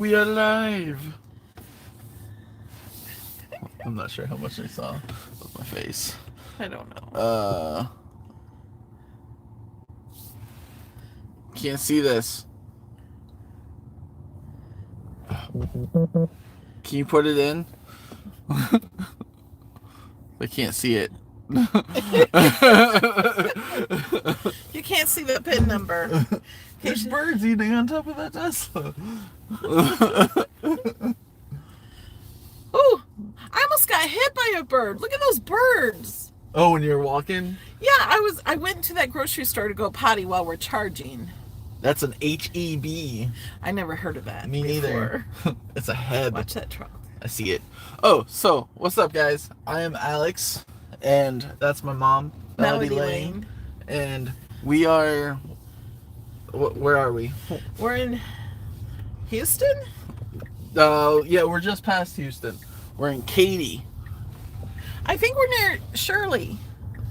We are live. I'm not sure how much they saw with my face. I don't know. Can't see this. Can you put it in? I can't see it. You can't see the PIN number. There's birds eating on top of that Tesla. Oh, I almost got hit by a bird. Look at those birds. Oh, when you're walking? Yeah, I went to that grocery store to go potty while we're charging. That's an HEB. I never heard of that. Me neither. It's a heb. Watch that truck. I see it. Oh, so what's up, guys? I am Alex, and that's my mom, Melody Lane. And we are. Where are we? We're in Houston? Yeah, we're just past Houston. We're in Katy. I think we're near Shirley.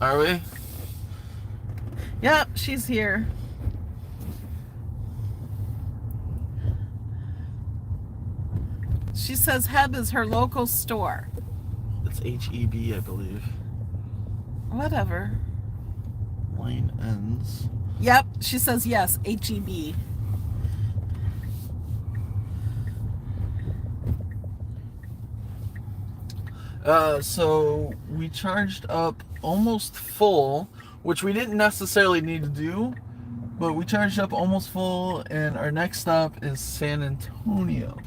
Are we? Yep, she's here. She says Heb is her local store. It's HEB, I believe. Whatever. Line ends. Yep, she says yes, HEB. So we charged up almost full, which we didn't necessarily need to do, but we charged up almost full, and our next stop is San Antonio.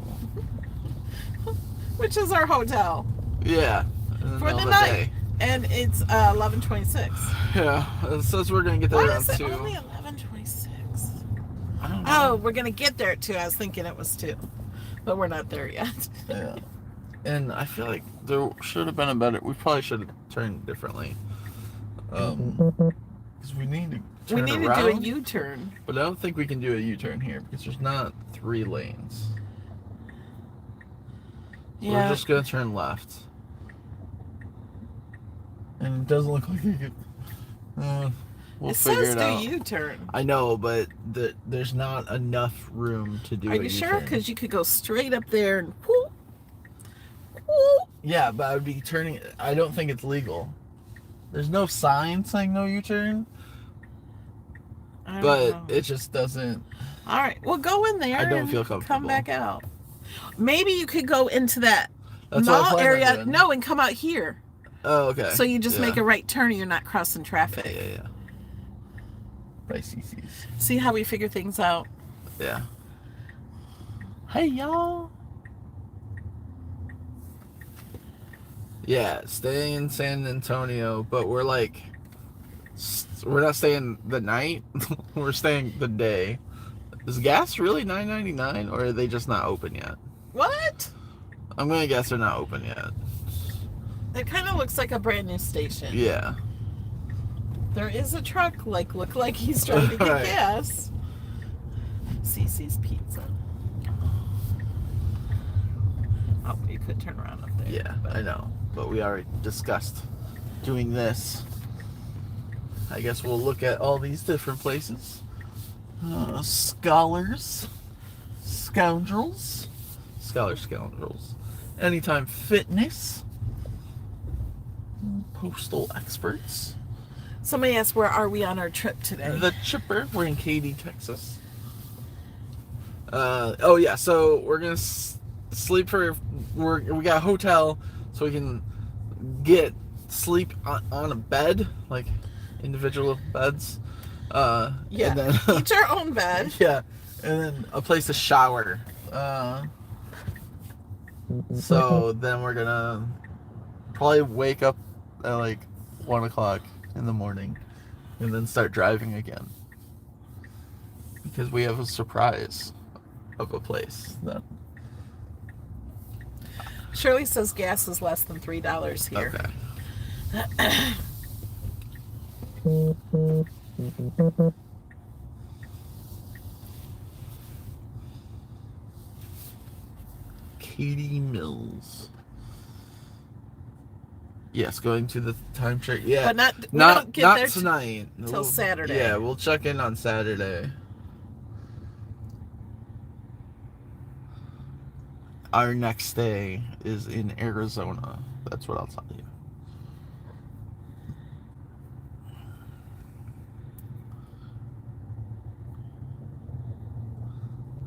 Which is our hotel. Yeah. For the night. And it's 11:26. Yeah, it says we're going to get there around 2. Why is it only 11:26? I don't know. Oh, we're going to get there at 2. I was thinking it was 2. But we're not there yet. Yeah. And I feel like there should have been a better... We probably should have turned differently. Because we need to turn around. We need to do a U-turn. But I don't think we can do a U-turn here because there's not 3 lanes. So Yeah. we're just going to turn left. And it doesn't look like you could... we'll figure it out. It says do U-turn. I know, but there's not enough room to do a U-turn. Are you sure? Because you could go straight up there and whoop, whoop. Yeah, but I would be turning... I don't think it's legal. There's no sign saying no U-turn. But it just doesn't... All right, well, go in there. I don't feel comfortable. Come back out. Maybe you could go into that That's mall area. No, and come out here. Oh, okay. So you just make a right turn and you're not crossing traffic. Yeah. By CC's. See how we figure things out? Yeah. Hey, y'all. Yeah, staying in San Antonio, but we're like... We're not staying the night. We're staying the day. Is gas really $9.99, or are they just not open yet? What? I'm going to guess they're not open yet. It kind of looks like a brand new station. Yeah. There is a truck, look like he's trying to get Right. gas. CC's Pizza. Oh, you could turn around up there. Yeah, I know. But we already discussed doing this. I guess we'll look at all these different places. Scholars. Scoundrels. Scoundrels. Anytime Fitness. Postal Experts. Somebody asked, where are we on our trip today? The Chipper. We're in Katy, Texas. Oh yeah, so we're gonna sleep for... We got a hotel, so we can sleep on a bed, like individual beds. Yeah, and then, each our own bed. Yeah, and then a place to shower. So then we're gonna probably wake up at like 1 o'clock in the morning and then start driving again, because we have a surprise of a place that... Shirley says gas is less than $3 here. Okay. Katy Mills. Yes, going to the time check. Yeah, But we not don't get there tonight. till Saturday. Yeah, we'll check in on Saturday. our next stay is in Arizona. That's what I'll tell you.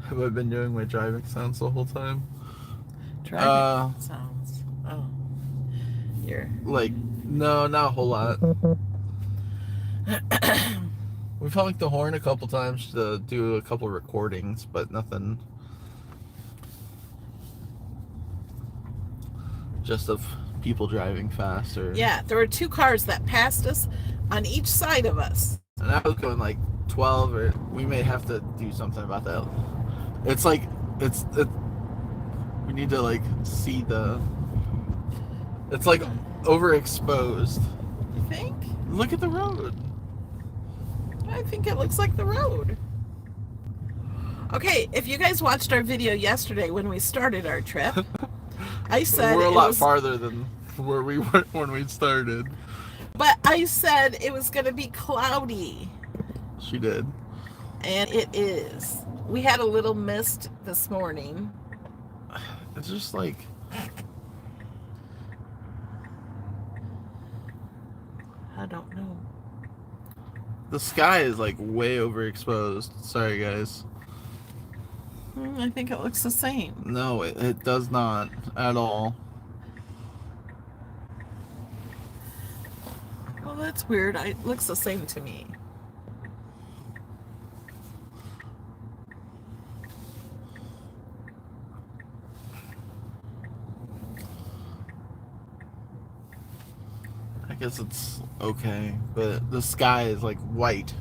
Have I been doing my driving sounds the whole time? Driving sounds. Oh. You're... Like, no, not a whole lot. We've honked the horn a couple times to do a couple recordings, but nothing. Just of people driving fast or... Yeah, there were 2 cars that passed us on each side of us. And I was going like 12, or we may have to do something about that. It's like, we need to like see the... It's like overexposed. You think? Look at the road. I think it looks like the road. Okay, if you guys watched our video yesterday when we started our trip, I said we're a lot farther than where we were when we started. But I said it was going to be cloudy. She did. And it is. We had a little mist this morning. It's just like... I don't know. The sky is like way overexposed. Sorry, guys. I think it looks the same. No, it does not at all. Well, that's weird. It looks the same to me. I guess it's okay, but the sky is like white.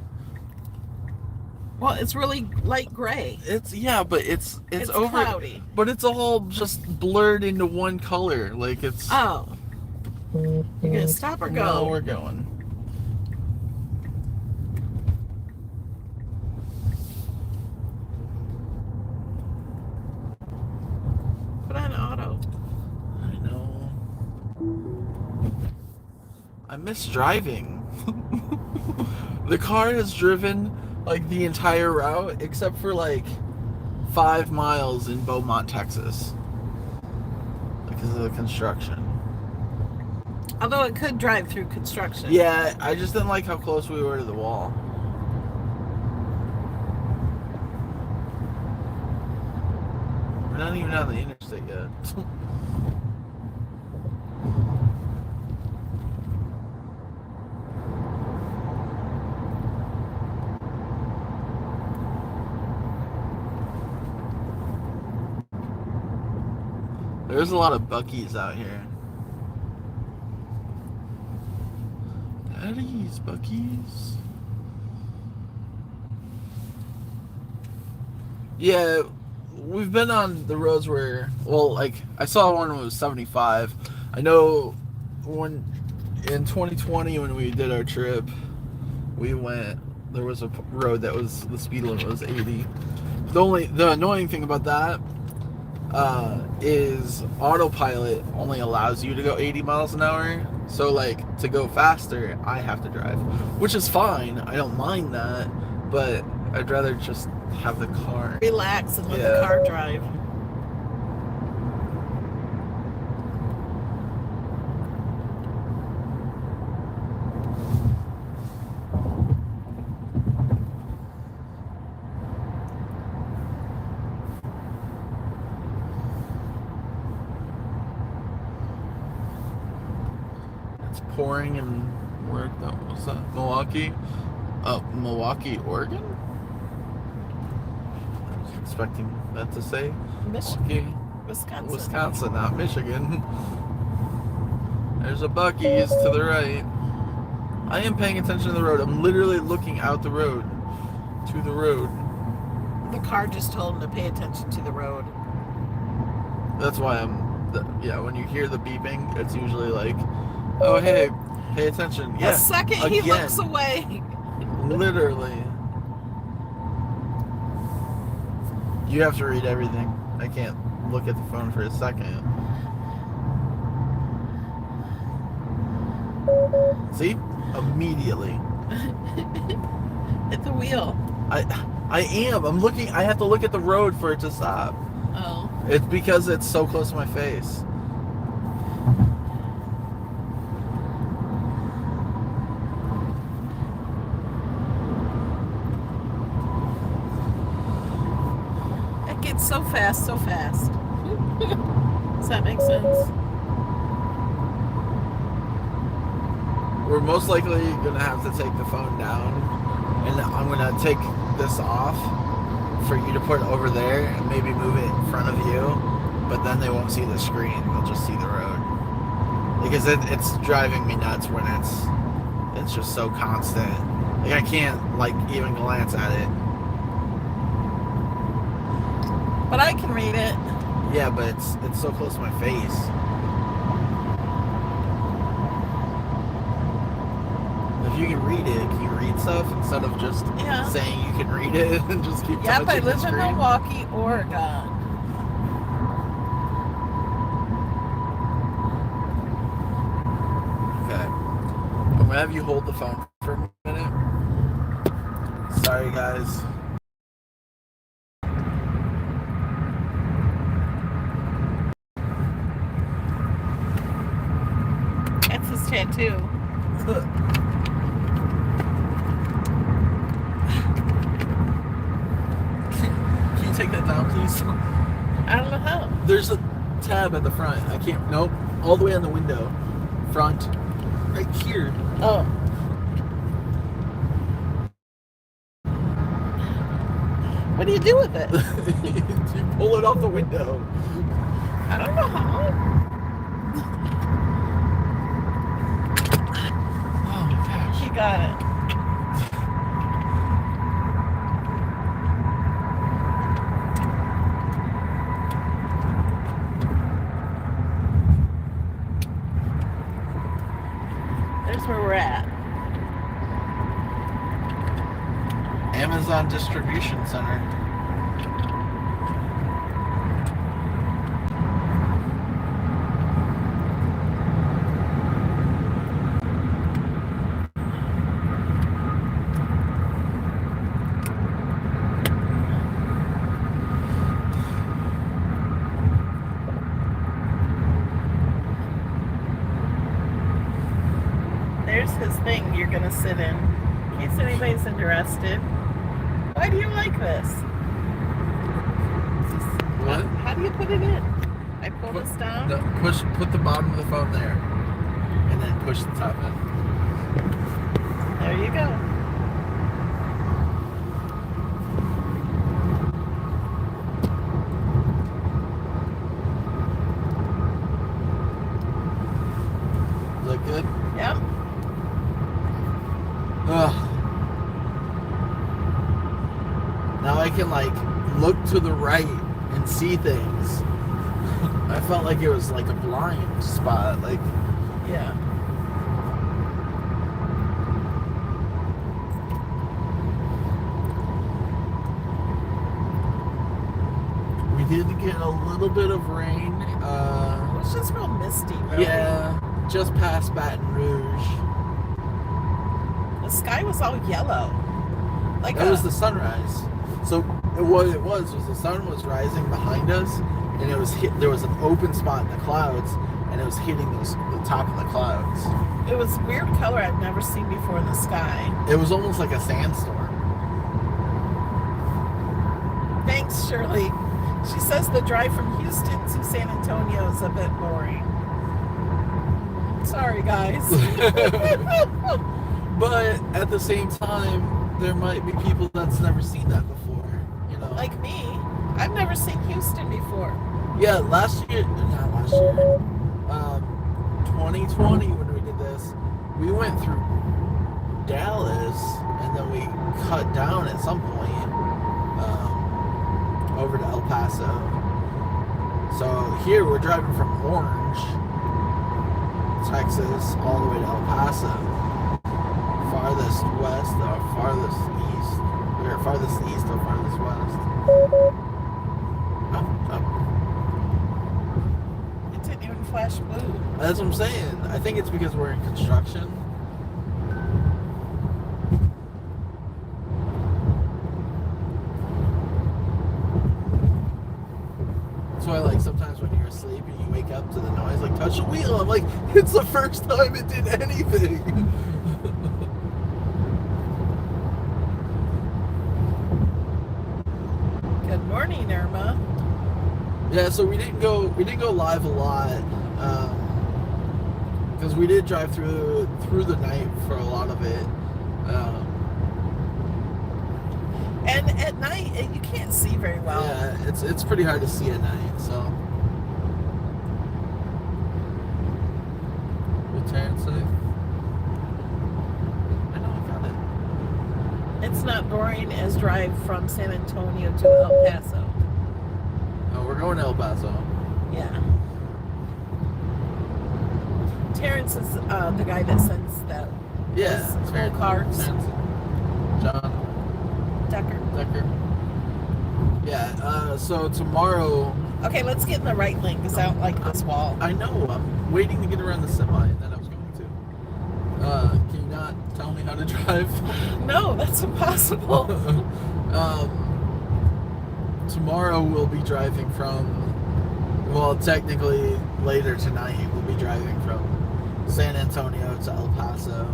Well, it's really light gray. But it's over, cloudy. but it's all just blurred into one color. Like it's... Oh. You gonna stop or go? No, we're going. Put on auto. I know. I miss driving. The car has driven like the entire route except for like 5 miles in Beaumont, Texas, because of the construction. Although it could drive through construction. Yeah, I just didn't like how close we were to the wall. We're not even on the interstate yet. There's a lot of Buc-ee's out here. Daddy's Buc-ee's. Yeah, we've been on the roads where, well, like, I saw one when it was 75. I know when, in 2020, when we did our trip, there was a road that was, the speed limit was 80. The annoying thing about that is autopilot only allows you to go 80 miles an hour. So like to go faster, I have to drive, which is fine. I don't mind that, but I'd rather just have the car. Relax and let the car drive. Pouring in where was that? Milwaukee, Oregon. I was expecting that to say Michigan, Milwaukee, Wisconsin, not Michigan. There's a Buc-ee's to the right. I am paying attention to the road. I'm literally looking out the road to the road. The car just told him to pay attention to the road. That's why when you hear the beeping, it's usually like, oh, hey, pay attention. Yeah. The second he looks away. Literally. You have to read everything. I can't look at the phone for a second. See? Immediately. Hit the wheel. I am. I'm looking. I have to look at the road for it to stop. Oh. It's because it's so close to my face. It gets so fast, so fast. Does that make sense? We're most likely gonna have to take the phone down, and I'm gonna take this off for you to put it over there and maybe move it in front of you, but then they won't see the screen, they'll just see the road. Because it's driving me nuts when it's just so constant. Like I can't like even glance at it. But I can read it. Yeah, but it's so close to my face. If you can read it, can you read stuff instead of just saying you can read it and just keep Yep, I touching the live in screen? Milwaukee, Oregon. Okay. I'm gonna have you hold the phone for a minute. Sorry, guys. That's his tattoo. Can you take that down, please? I don't know how. There's a tab at the front. I can't. Nope. All the way on the window. Front. Right here. Oh. What do you do with it? You pull it off the window. I don't know how. Oh my gosh. You got it. There's where we're at. Amazon Distribution Center. There's his thing you're gonna sit in. In case anybody's interested. Why do you like this? What? How do you put it in? I pull this down? No, put the bottom of the phone there. And then push the top in. There you go. Is that good? Yep. Ugh. Now I can like look to the right and see things. I felt like it was like a blind spot. Like, Yeah. we did get a little bit of rain. It was just real misty, really. Yeah, just past Baton Rouge. The sky was all yellow. Like That was the sunrise. So what it was the sun was rising behind us, and it was there was an open spot in the clouds, and it was hitting the top of the clouds. it was weird color I've never seen before in the sky. It was almost like a sandstorm. Thanks, Shirley. She says the drive from Houston to San Antonio is a bit boring. Sorry, guys. But at the same time, there might be people that's never seen that before. You know, Like me, I've never seen Houston before. yeah, not last year, 2020 when we did this, we went through Dallas and then we cut down at some point over to El Paso. So here we're driving from Orange, Texas, all the way to El Paso. Farthest west or farthest east, or farthest east or farthest west. Up. It didn't even flash blue. That's what I'm saying. I think it's because we're in construction. That's why sometimes when you're asleep and you wake up to the noise, like, touch the wheel. I'm like, it's the first time it did anything. Good morning, Irma. Yeah, so we didn't go live a lot, because we did drive through the night for a lot of it. And at night, you can't see very well. Yeah, it's pretty hard to see at night. So, what Terrence say? I know I got it. It's not boring as drive from San Antonio to El Paso. Oh, we're going to El Paso. Yeah. Terrence is the guy that sends that. Yeah, those full carbs. Terrence, John Decker. Yeah. So tomorrow. Okay, let's get in the right lane because I don't like this wall. I know. I'm waiting to get around the semi, and then I was going to. Can you not tell me how to drive? No, that's impossible. Tomorrow we'll be driving from. Well, technically later tonight we'll be driving from San Antonio to El Paso.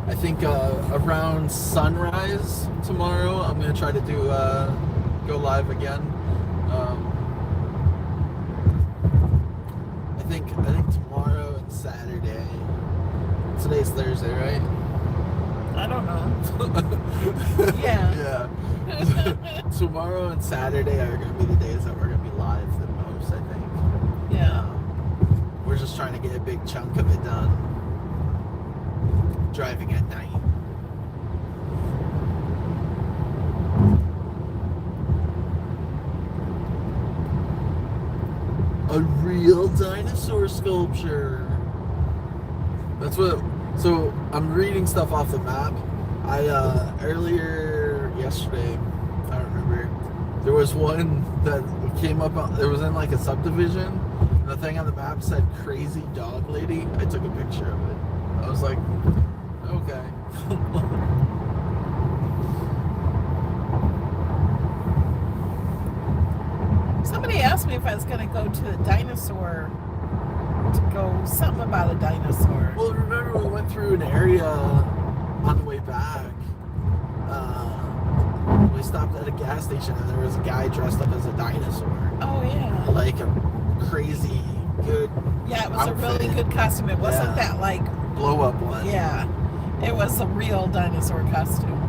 I think around sunrise tomorrow I'm gonna try to do go live again. I think tomorrow and Saturday. Today's Thursday, right? I don't know. Yeah. Yeah. Tomorrow and Saturday are gonna be the days that we're gonna be live the most, I think. Yeah. We're just trying to get a big chunk of it done. Driving at night. A real dinosaur sculpture. That's what. So I'm reading stuff off the map. I earlier yesterday, I don't remember. There was one that came up. There was in like a subdivision. And the thing on the map said "Crazy Dog Lady." I took a picture of it. I was like, okay. Somebody asked me if I was going to go to the dinosaur, to go something about a dinosaur. Well, remember we went through an area on the way back. We stopped at a gas station and there was a guy dressed up as a dinosaur. Oh, yeah. Like a crazy good Yeah, it was outfit. a really good costume. It wasn't that like, blow up one. yeah, it was a real dinosaur costume.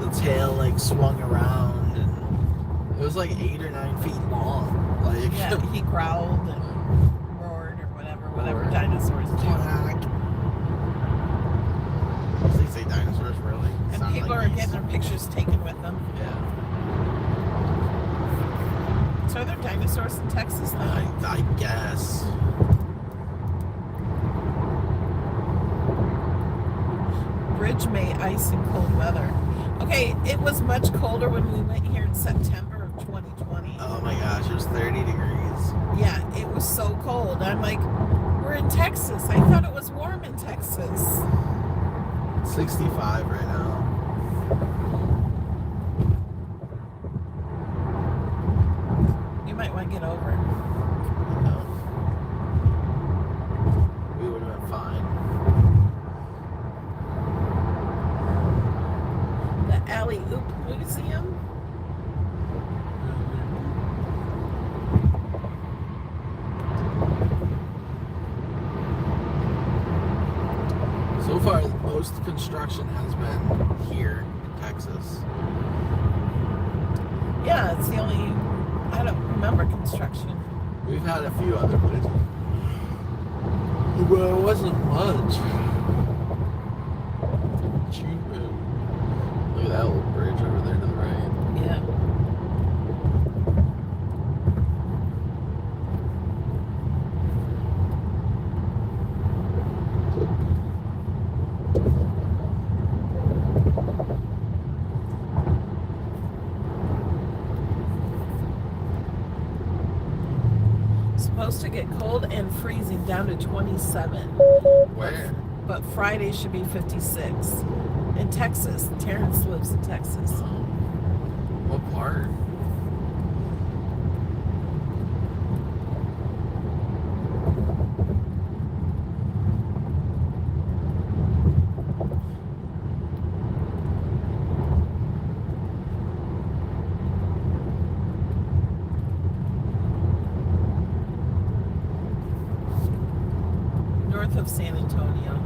The tail like swung around and it was like 8 or 9 feet long. Like Yeah, he growled and roared or whatever dinosaurs do. They say dinosaurs really. And sound people like are geese. getting their pictures taken with them. Yeah. So are there dinosaurs in Texas now? I guess. Bridge may ice in cold weather. Okay, it was much colder when we went here in September of 2020. Oh my gosh, it was 30 degrees. Yeah, it was so cold. I'm like, we're in Texas. I thought it was warm in Texas. 65 right now. You might want to get over. No. We would have been fine. The Alley Oop Museum. So far, most construction has been here in Texas. Yeah, it's the only, I don't remember construction. We've had a few other places. Well, it wasn't much. Look at that little bridge over there to the right. Yeah. Supposed to get cold and freezing down to 27. Where? But Friday should be 56. In Texas. Terrence lives in Texas. What part? north of San Antonio.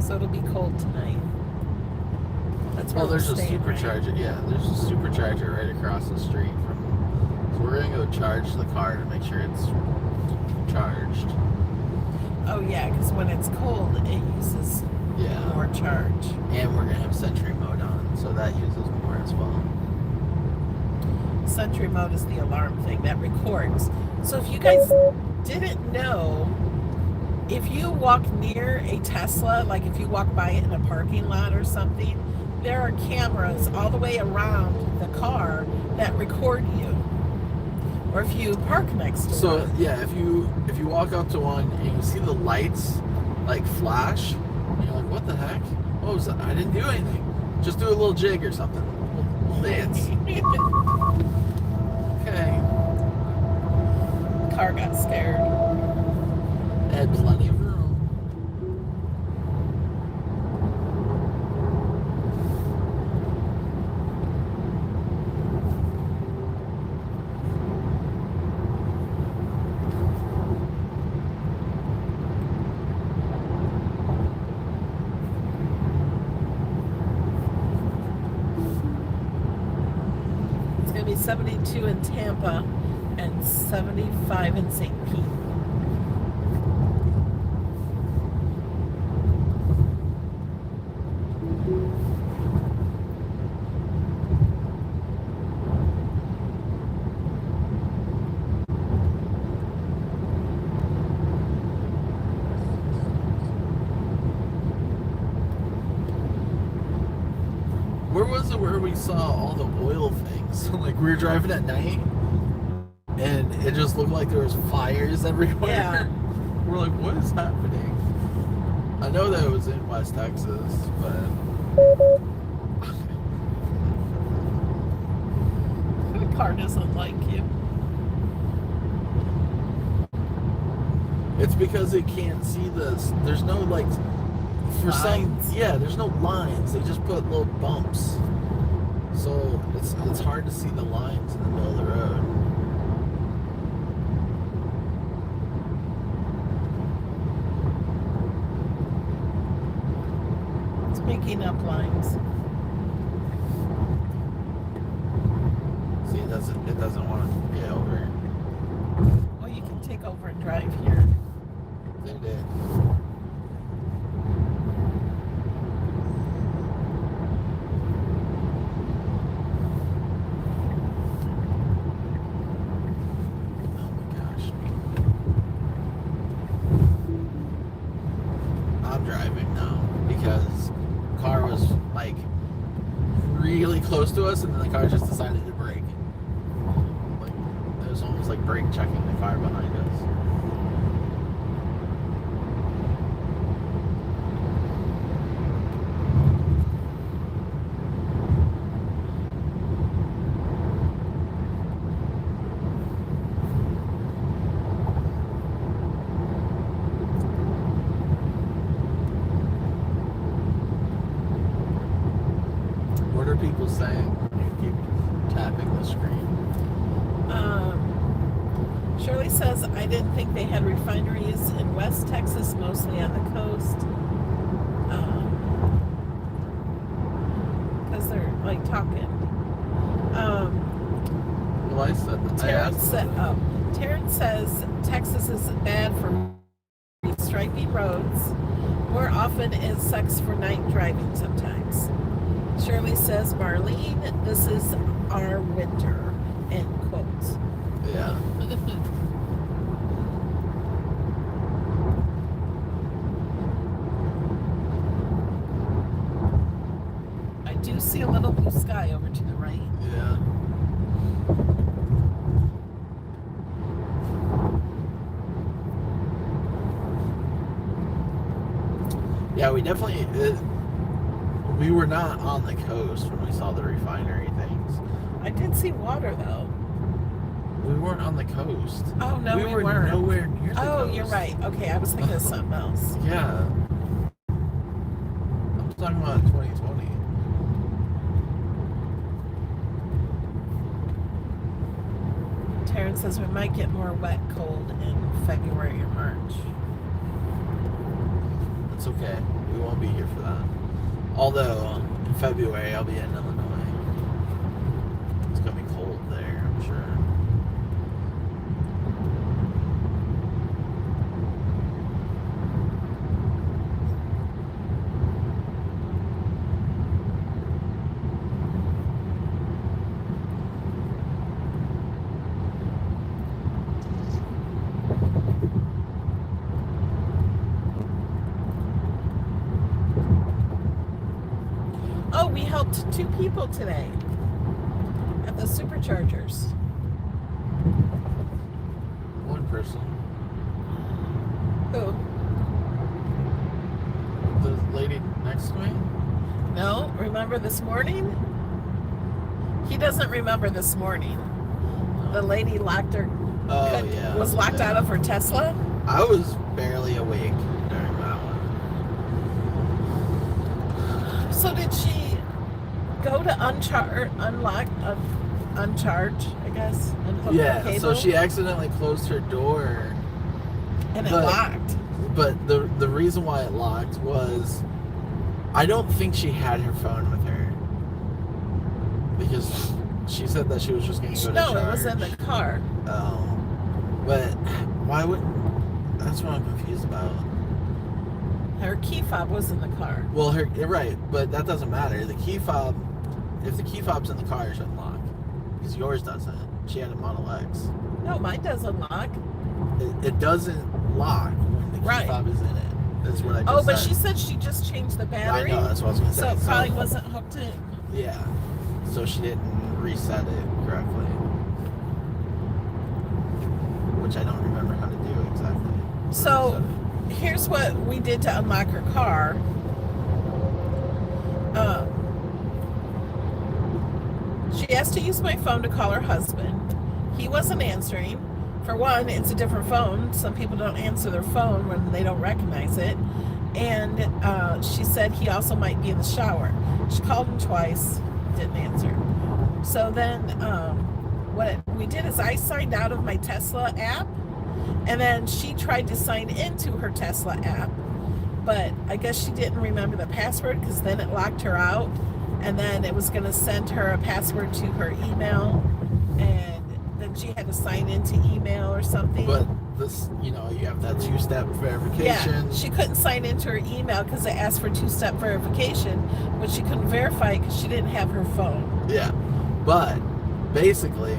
So it'll be cold tonight. That's where Well, there's we're a staying, right? supercharger. Yeah, there's a supercharger right across the street from. So we're gonna go charge the car to make sure it's charged. Oh yeah, because when it's cold, it uses Yeah. more charge. And we're gonna have Sentry mode on, so that uses more as well. Sentry mode is the alarm thing that records. So if you guys didn't know, if you walk near a Tesla, like if you walk by it in a parking lot or something, there are cameras all the way around the car that record you. Or if you park next to So it. yeah, if you walk up to one and you see the lights like flash, and you're like, what the heck? What was that? I didn't do anything. Just do a little jig or something. We'll dance. Okay. Car got scared. Had plenty of room. It's going to be 72 in Tampa and 75 in St. Pete. Where was it where we saw all the oil things? Like we were driving at night and it just looked like there was fires everywhere. Yeah. We're like, what is happening? I know that it was in West Texas, but The car doesn't like you. it's because it can't see this. There's no like for Lines. some there's no lines. They just put little bumps. So it's hard to see the lines in the middle of the road. It's making up lines. See, it doesn't want to get over. Well, you can take over and drive here. They did. Oh my gosh. I'm driving now because the car was like really close to us and then the car just decided to brake. Like it was almost like brake checking the car behind us. What are people saying when you keep tapping the screen? Shirley says, I didn't think they had refineries in West Texas, mostly on the coast. Because they're like talking. Well, I said that. Terrence says Texas is bad for striping roads. More often is sex for night driving sometimes. Shirley says, Marlene, this is our winter. End quote. Yeah. I do see a little blue sky over to the right. Yeah. Yeah, we definitely. We were not on the coast when we saw the refinery things. I did see water though. We weren't on the coast. Oh no, we were weren't. nowhere near the Oh, coast. you're right. Okay, I was thinking of something else. Yeah. I'm talking about 2020. Taryn says we might get more wet cold in February or March. It's okay. We won't be here for that. Although, in February, I'll be in Illinois. It's going to be cold there, I'm sure. Oh, we helped 2 people today at the superchargers. One person. Who? The lady next to me? No, remember this morning? He doesn't remember this morning. The lady locked her. Oh, yeah. Was locked out of her Tesla. I was barely awake during that one. So did she go to uncharge, I guess, and hook the Yeah, cable? so she accidentally closed her door. And it but- locked. But the reason why it locked was I don't think she had her phone with her. Because she said that she was just going to go to charge. No, it was in the car. Oh. But why wouldn't... That's what I'm confused about. Her key fob was in the car. Well, you're right, but that doesn't matter. The key fob... If the key fob's in the car, it shouldn't lock. Because yours doesn't. She had a Model X. No, mine doesn't lock. It doesn't lock when the key Right. fob is in it. That's what I just Oh, but said. she said she just changed the I battery. know, that's what I was going to So say. it probably wasn't hooked in. Yeah. So she didn't reset it correctly. Which I don't remember how to do exactly. So here's what we did to unlock her car. She asked to use my phone to call her husband. He wasn't answering. For one, it's a different phone. Some people don't answer their phone when they don't recognize it. And she said he also might be in the shower. She called him twice, didn't answer. So then what we did is I signed out of my Tesla app, and then she tried to sign into her Tesla app. But I guess she didn't remember the password because then it locked her out. And then it was going to send her a password to her email. And then she had to sign into email or something. But this, you have that two-step verification. Yeah, she couldn't sign into her email because it asked for two-step verification, but she couldn't verify because she didn't have her phone. Yeah. But basically,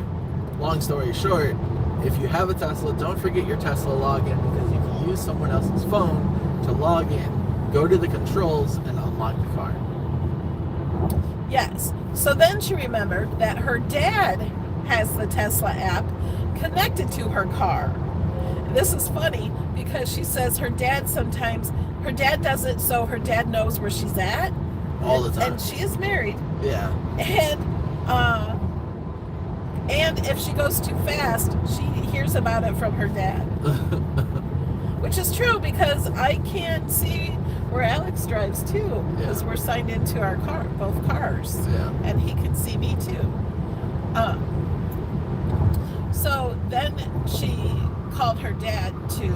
long story short, if you have a Tesla, don't forget your Tesla login, because if you use someone else's phone to log in, go to the controls and unlock the car. Yes. So then she remembered that her dad has the Tesla app connected to her car. This is funny because she says her dad does it so her dad knows where she's at. All the time. And she is married. Yeah. And if she goes too fast, she hears about it from her dad. Which is true because I can see where Alex drives too, because we're signed into our car, both cars. Yeah. And he can see me too. So then she called her dad to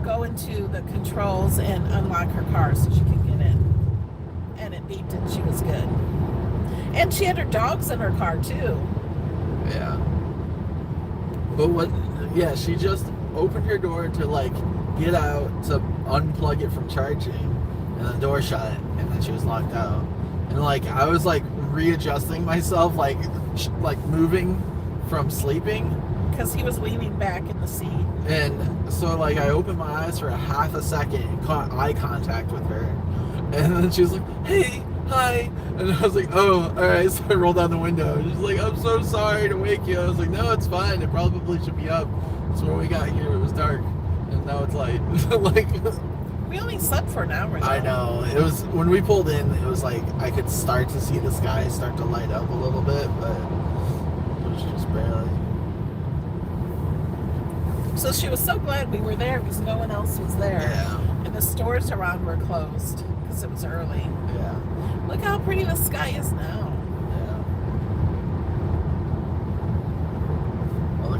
go into the controls and unlock her car so she could get in. And it beeped and she was good. And she had her dogs in her car too. Yeah. But she just opened her door to get out to unplug it from charging, and the door shut, and then she was locked out. And I was readjusting myself, moving from sleeping. Because he was leaning back in the seat. And so I opened my eyes for a half a second and caught eye contact with her. And then she was like, "Hey, hi." And I was like, "Oh, all right." So I rolled down the window. She's like, "I'm so sorry to wake you." I was like, "No, it's fine. It probably should be up." So when we got here, it was dark. And now it's light. We only slept for an hour though. I know. It was, when we pulled in, it was I could start to see the sky start to light up a little bit, but it was just barely. So she was so glad we were there because no one else was there. Yeah. And the stores around were closed because it was early. Yeah. Look how pretty the sky is now. Yeah. Well, the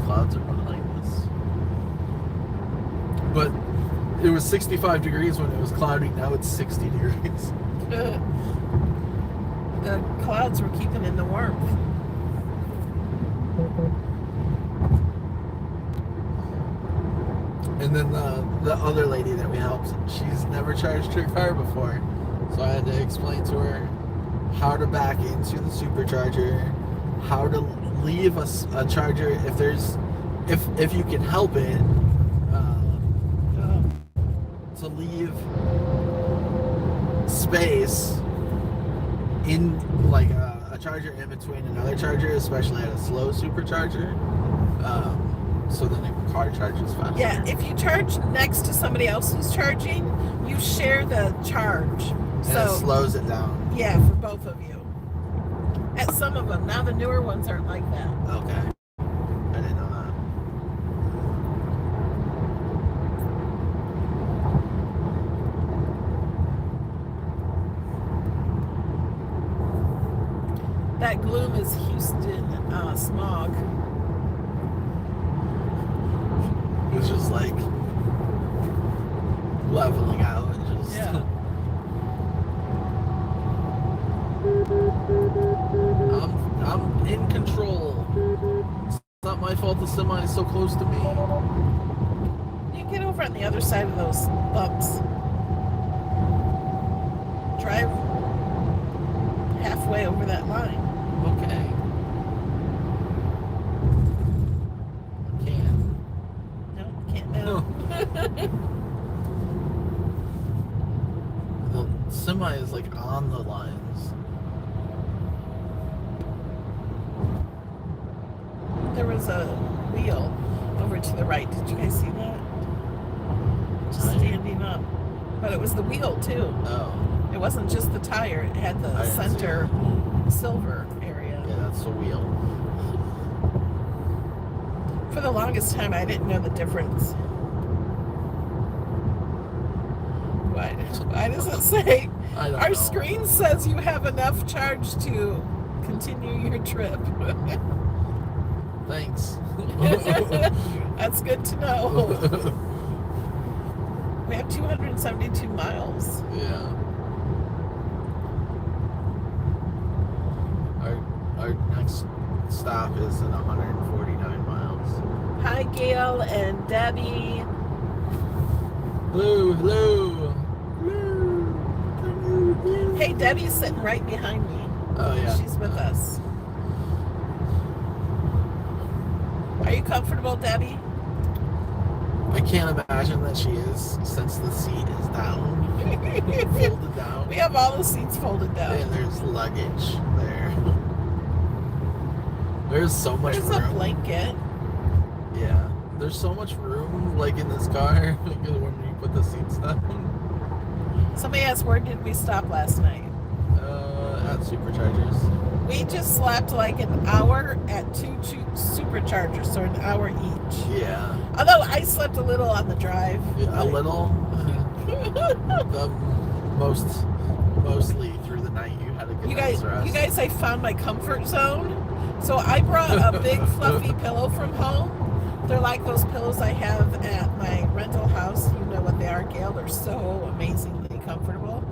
was 65 degrees when it was cloudy. Now it's 60 degrees. The clouds were keeping in the warmth. And then the other lady that we helped, she's never charged her car before. So I had to explain to her how to back into the supercharger, how to leave a charger if you can help it, to leave space in like a charger in between another charger, especially at a slow supercharger, so then the car charges faster. Yeah, if you charge next to somebody else who's charging, you share the charge. And So it slows it down. yeah, for both of you. At some of them. Now the newer ones aren't like that. Okay. I didn't know that. That gloom is Houston smog. It was just like leveling out and just. Yeah. I'm in control. It's not my fault the semi is so close to me. You can get over on the other side of those bumps. Drive halfway over that line. Okay. I can't. No, can't now. The semi is like on the lines. There was a wheel over to the right. Did you guys see that? Just Tire? standing up. But it was the wheel too. Oh. It wasn't just the tire. It had the I didn't see center silver area. Yeah, that's the wheel. For the longest time, I didn't know the difference. Why does it say? I don't Our know. screen says you have enough charge to continue your trip. Thanks. That's good to know. We have 272 miles. Yeah. Our next stop is in 149 miles. Hi, Gail and Debbie. Hello, hello. Hey, Debbie's sitting right behind me. Oh yeah. She's with us. Are you comfortable, Debbie? I can't imagine that she is, since the seat is down, folded down. We have all the seats folded down. And there's luggage there. There's so much There's room. a blanket. Yeah. There's so much room, like in this car, because when you put the seats down. Somebody asked, where did we stop last night? At Superchargers. We just slept like an hour at two superchargers, so an hour each. Yeah. Although I slept a little on the drive. A little. Mostly through the night you had a good night's rest. You guys, I found my comfort zone. So I brought a big fluffy pillow from home. They're like those pillows I have at my rental house. You know what they are, Gail. They're so amazingly comfortable.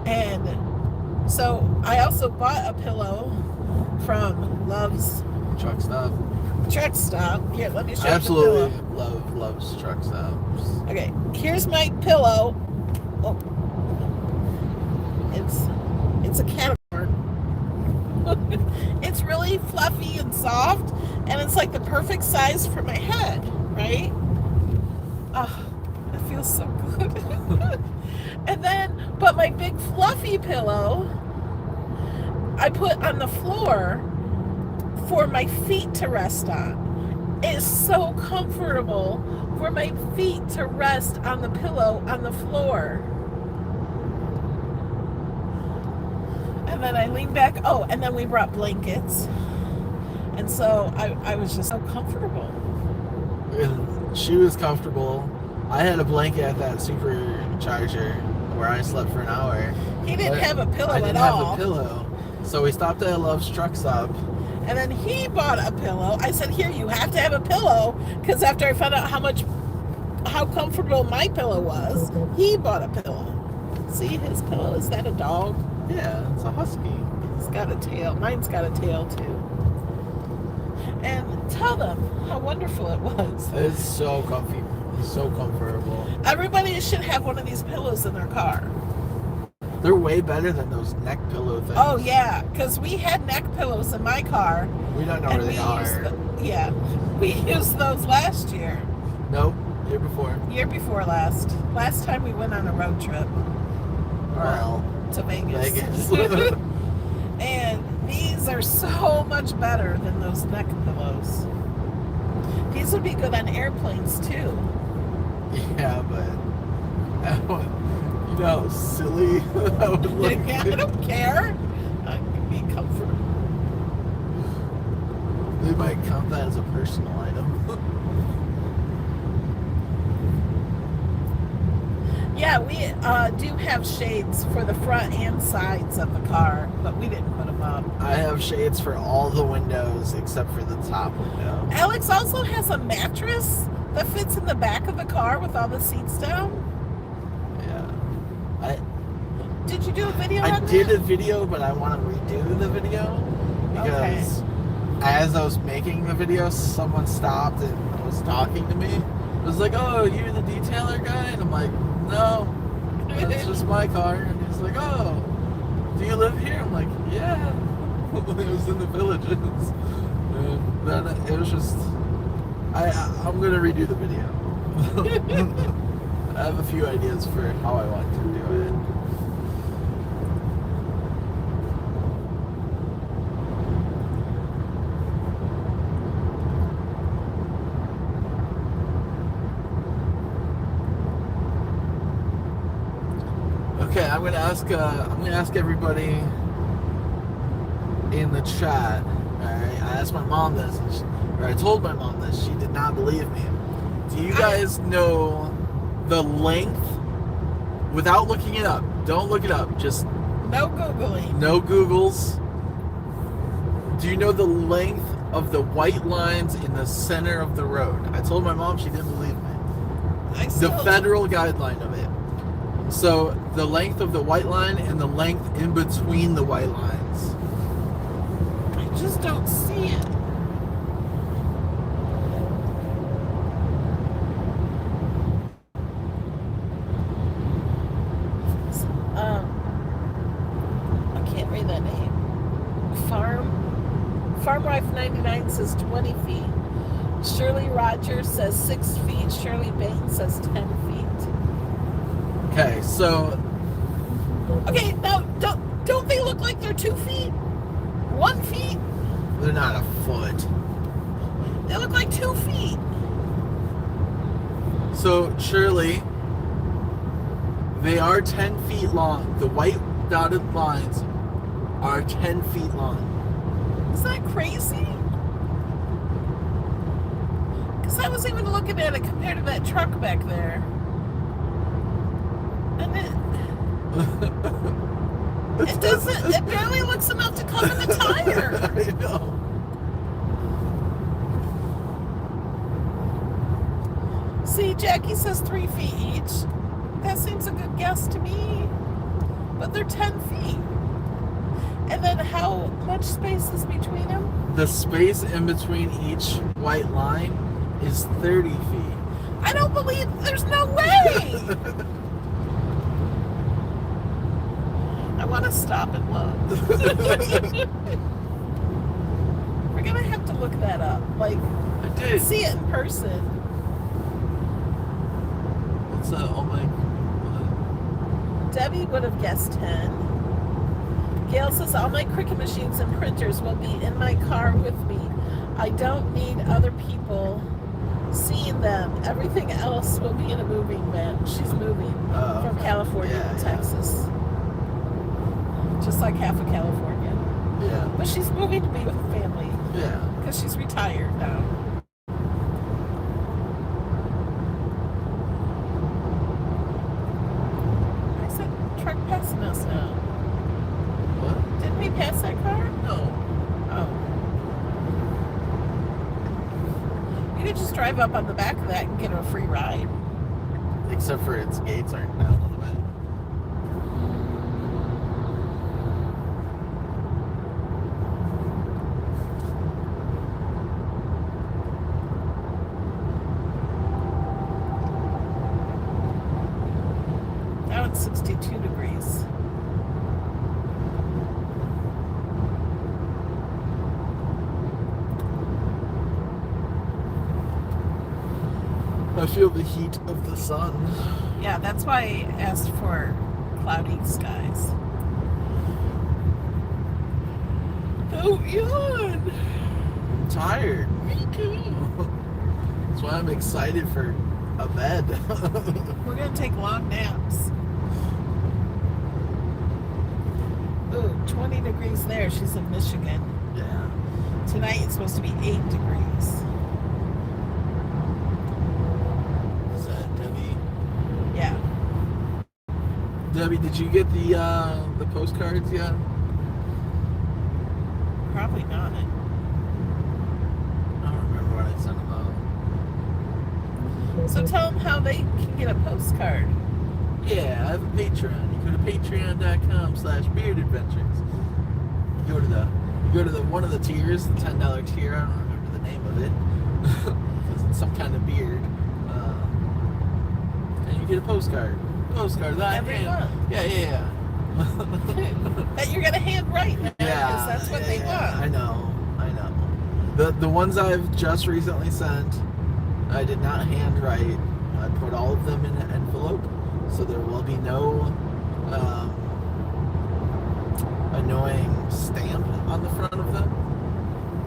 And so I also bought a pillow from Love's Truck stop. Truck Stop. Here, let me show I you the absolutely pillow. loves truck stops. Okay, here's my pillow. Oh. It's a caterpillar. It's really fluffy and soft, and it's like the perfect size for my head, right? Oh, it feels so good. And then, but my big fluffy pillow, I put on the floor for my feet to rest on. It's so comfortable for my feet to rest on the pillow on the floor. And then I lean back. Oh, and then we brought blankets. And so I was just so comfortable. And she was comfortable. I had a blanket at that supercharger where I slept for an hour. He didn't have a pillow I didn't at have all. a pillow. So we stopped at Love's Truck Stop. And then he bought a pillow. I said, here, you have to have a pillow. Because after I found out how much how comfortable my pillow was, he bought a pillow. See his pillow? Is that a dog? Yeah, it's a husky. It's got a tail. Mine's got a tail too. And tell them how wonderful it was. It's so comfy. It's so comfortable. Everybody should have one of these pillows in their car. They're way better than those neck pillow things. Oh yeah, because we had neck pillows in my car. We don't know where they are. We used those last year. Nope, year before. Year before last. Last time we went on a road trip. Well, to Vegas. Vegas. And these are so much better than those neck pillows. These would be good on airplanes too. Yeah, but you know how silly that would look. I don't care. I can be comfortable. They might count that as a personal item. Yeah, we do have shades for the front and sides of the car, but we didn't put them up. I have shades for all the windows except for the top window. Alex also has a mattress that fits in the back of the car with all the seats down. Yeah. Did you do a video on that? I did a video, but I want to redo the video because as I was making the video, someone stopped and was talking to me. It was like, "Oh, you're the detailer guy?" And I'm like, "No, it's just my car." And he's like, "Oh, do you live here?" I'm like, "Yeah." It was in the Villages. And then it was just, I'm gonna redo the video. I have a few ideas for how I want to do it. Okay, I'm gonna ask everybody in the chat. All right, I asked my mom this, or I told my mom this. She did not believe me. Do you guys know the length? Without looking it up, don't look it up. Just no Googling. no Googles. Do you know the length of the white lines in the center of the road? I told my mom, she didn't believe me. The federal guideline of it. So the length of the white line and the length in between the white lines. I just don't see it. I can't read that name. Farm Wife 99 says 20 feet. Shirley Rogers says 6 feet. Shirley Baines says 10 feet. Okay, so okay, now don't they look like they're 2 feet? 1 feet? they're not a foot. They look like 2 feet. So Shirley, they are 10 feet long. The white dotted lines are 10 feet long. Isn't that crazy? Because I was even looking at it compared to that truck back there. And it barely looks enough to cover the tire. I know. See, Jackie says 3 feet each. That seems a good guess to me. But they're 10 feet. And then how much space is between them? The space in between each white line is 30 feet. I don't believe, there's no way. I want to stop and look. We're going to have to look that up. Like, I did. see it in person. What's that? Oh my. Debbie would have guessed 10. Gail says, all my Cricut machines and printers will be in my car with me. I don't need other people seeing them. Everything else will be in a moving van. She's moving from California to Texas. Just like half of California. Yeah. But she's moving to be with family. Yeah. Because she's retired now. I said, truck passing us now. What? Didn't we pass that car? No. Oh. You could just drive up on the back of that and get her a free ride. except for its gates aren't down all the way. Now it's 62 degrees. I feel the heat of the sun. Yeah, that's why I asked for cloudy skies. Oh, yawn! I'm tired. Me too. That's why I'm excited for a bed. We're gonna take long naps. Ooh, 20 degrees there. She's in Michigan. Yeah. Tonight it's supposed to be 8 degrees. Is that Debbie? Yeah. Debbie, did you get the postcards yet? Probably not. I don't remember what I sent them out. So tell them how they can get a postcard. Yeah, I have a Patreon. You go to patreon.com/beardadventures. You go to the one of the tiers, the $10 tier. I don't remember the name of it. It's some kind of beard. And you get a postcard. Postcard that Every month. Yeah. That you're gonna handwrite now, Yeah, because that's what they want. I know. The ones I've just recently sent, I did not handwrite. I put all of them in an envelope, so there will be no annoying stamp on the front of them.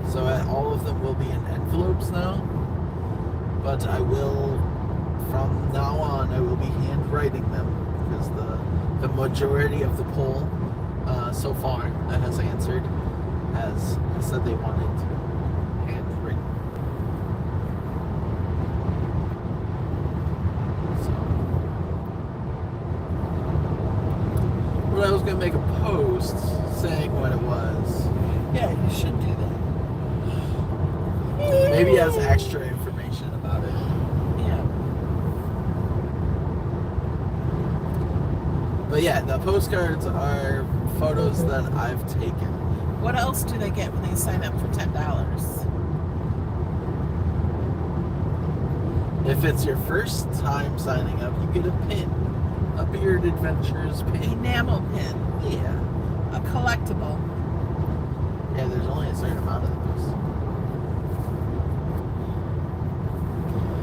So all of them will be in envelopes now. But I will, from now on, I will be handwriting them, because the majority of the poll so far that has answered has said they wanted handwritten. So, but I was gonna make a post saying what it was. Yeah, you should do that. Maybe as extra information about it. Yeah. But yeah, the postcards are photos that I've taken. What else do they get when they sign up for $10? If it's your first time signing up, you get a pin. A Beard Adventures pin. Enamel pin. Yeah. A collectible. Yeah, there's only a certain amount of those.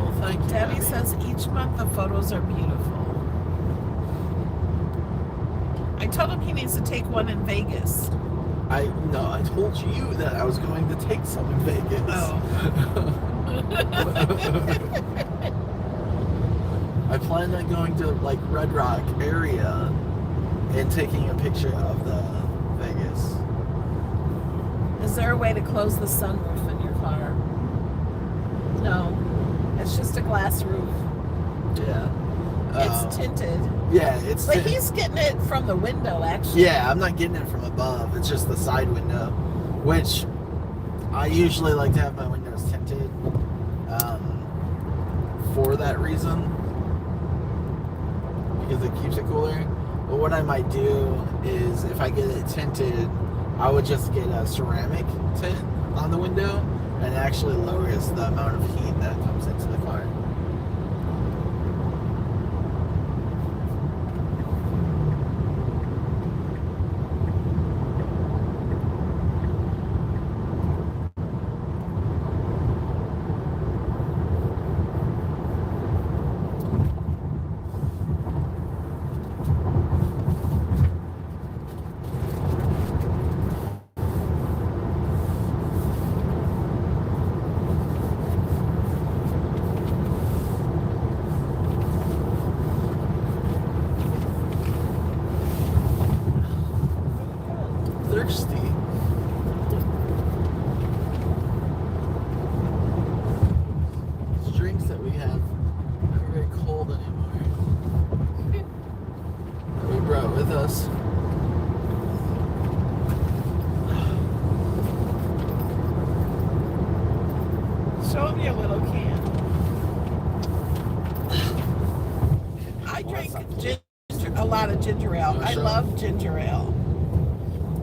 Well, thank you. Debbie says each month the photos are beautiful. I told him he needs to take one in Vegas. I told you that I was going to take some in Vegas. Oh. I planned on going to like Red Rock area and taking a picture of the Vegas. Is there a way to close the sunroof in your car? No. It's just a glass roof. Yeah. It's tinted. Yeah, it's. But he's getting it from the window, actually. Yeah, I'm not getting it from above. It's just the side window, which I usually like to have my windows tinted for that reason, because it keeps it cooler. But what I might do is, if I get it tinted, I would just get a ceramic tint on the window, and it actually lowers the amount of heat that comes into the car. Thirsty. These drinks that we have aren't very cold anymore. That we brought with us. Show him your little can. drink that's not a lot of ginger ale. I Sure. love ginger ale.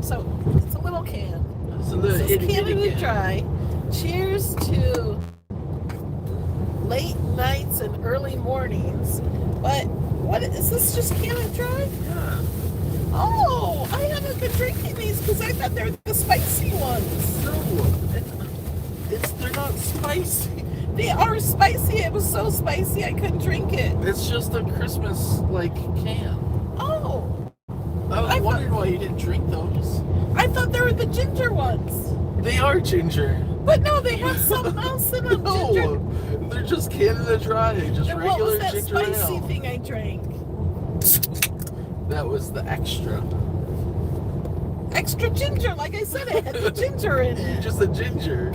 So it's a little can. It's a little This itty is bitty Canada can. Dry. Cheers to late nights and early mornings. But what is this? Just Canada Dry? Yeah. Oh, I haven't been drinking these because I thought they were the spicy ones. No, they're not spicy. They are spicy. It was so spicy I couldn't drink it. It's just a Christmas like can. Oh, I was wondering why you didn't drink those. I thought they were the ginger ones. They are ginger. But no, they have something else in them. Ginger. No, they're just Canada Dry, just And regular what was that ginger spicy ale. thing I drank? That was the extra. Extra ginger, like I said, it had the ginger in it. Just a ginger.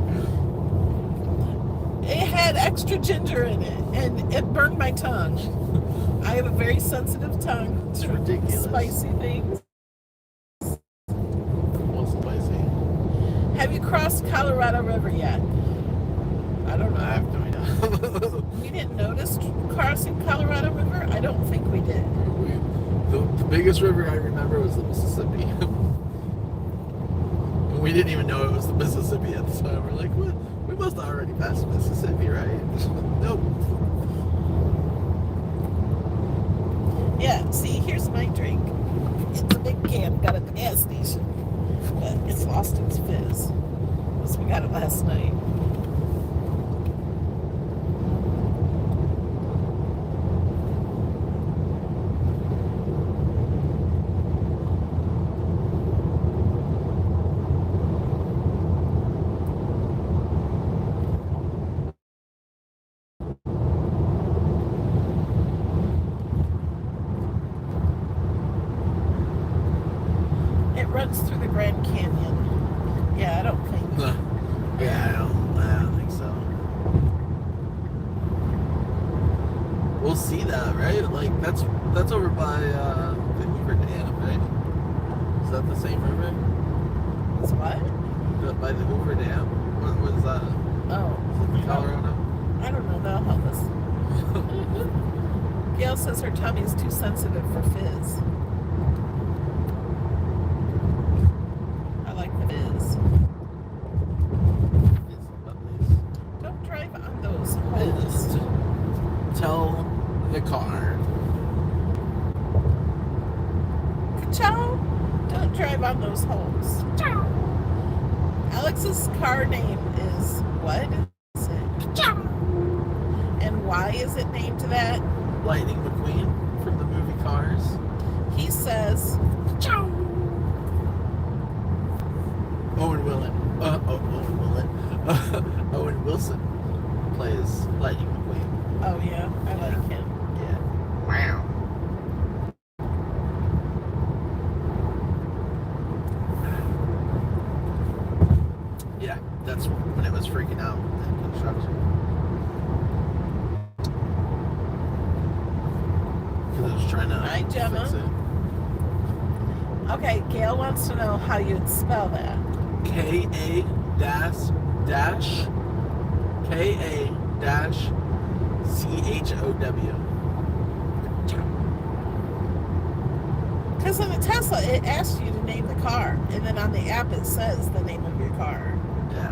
It had extra ginger in it, and it burned my tongue. I have a very sensitive tongue It's to ridiculous. spicy things. What's spicy? Have you crossed Colorado River yet? I don't I know. have no idea. We didn't notice crossing Colorado River? I don't think we did. The biggest river I remember was the Mississippi. And we didn't even know it was the Mississippi at the time. We're like, what? We must have already passed the Mississippi, right? Nope. Yeah, see, here's my drink. It's a big can, got it at the gas station. But it's lost its fizz. Because we got it last night. It runs through the Grand Canyon. Yeah, I don't think. Yeah, I don't think so. We'll see that, right? Like that's over by the Hoover Dam, right? Is that the same river? It's what? By the Hoover Dam? What was that? Oh, Colorado? I don't know. That'll help us. Gail says her tummy's too sensitive for fizz. I like the fizz. Don't drive on those holes. Tell the car. Ciao. Don't drive on those holes. Ciao. Alex's car name is what? Is it? Ciao. And why is it named that? Lightning McQueen from the movie Cars. He says, ciao. Owen Wilson plays Lightning McQueen. Oh yeah, I like him. Yeah. Wow. Yeah, that's when it was freaking out in construction. Because I was trying to Hi, Gemma. fix it. Okay, Gail wants to know how you'd spell that. K-A-CHOW. Because in the Tesla, it asks you to name the car, and then on the app it says the name of your car. Yeah.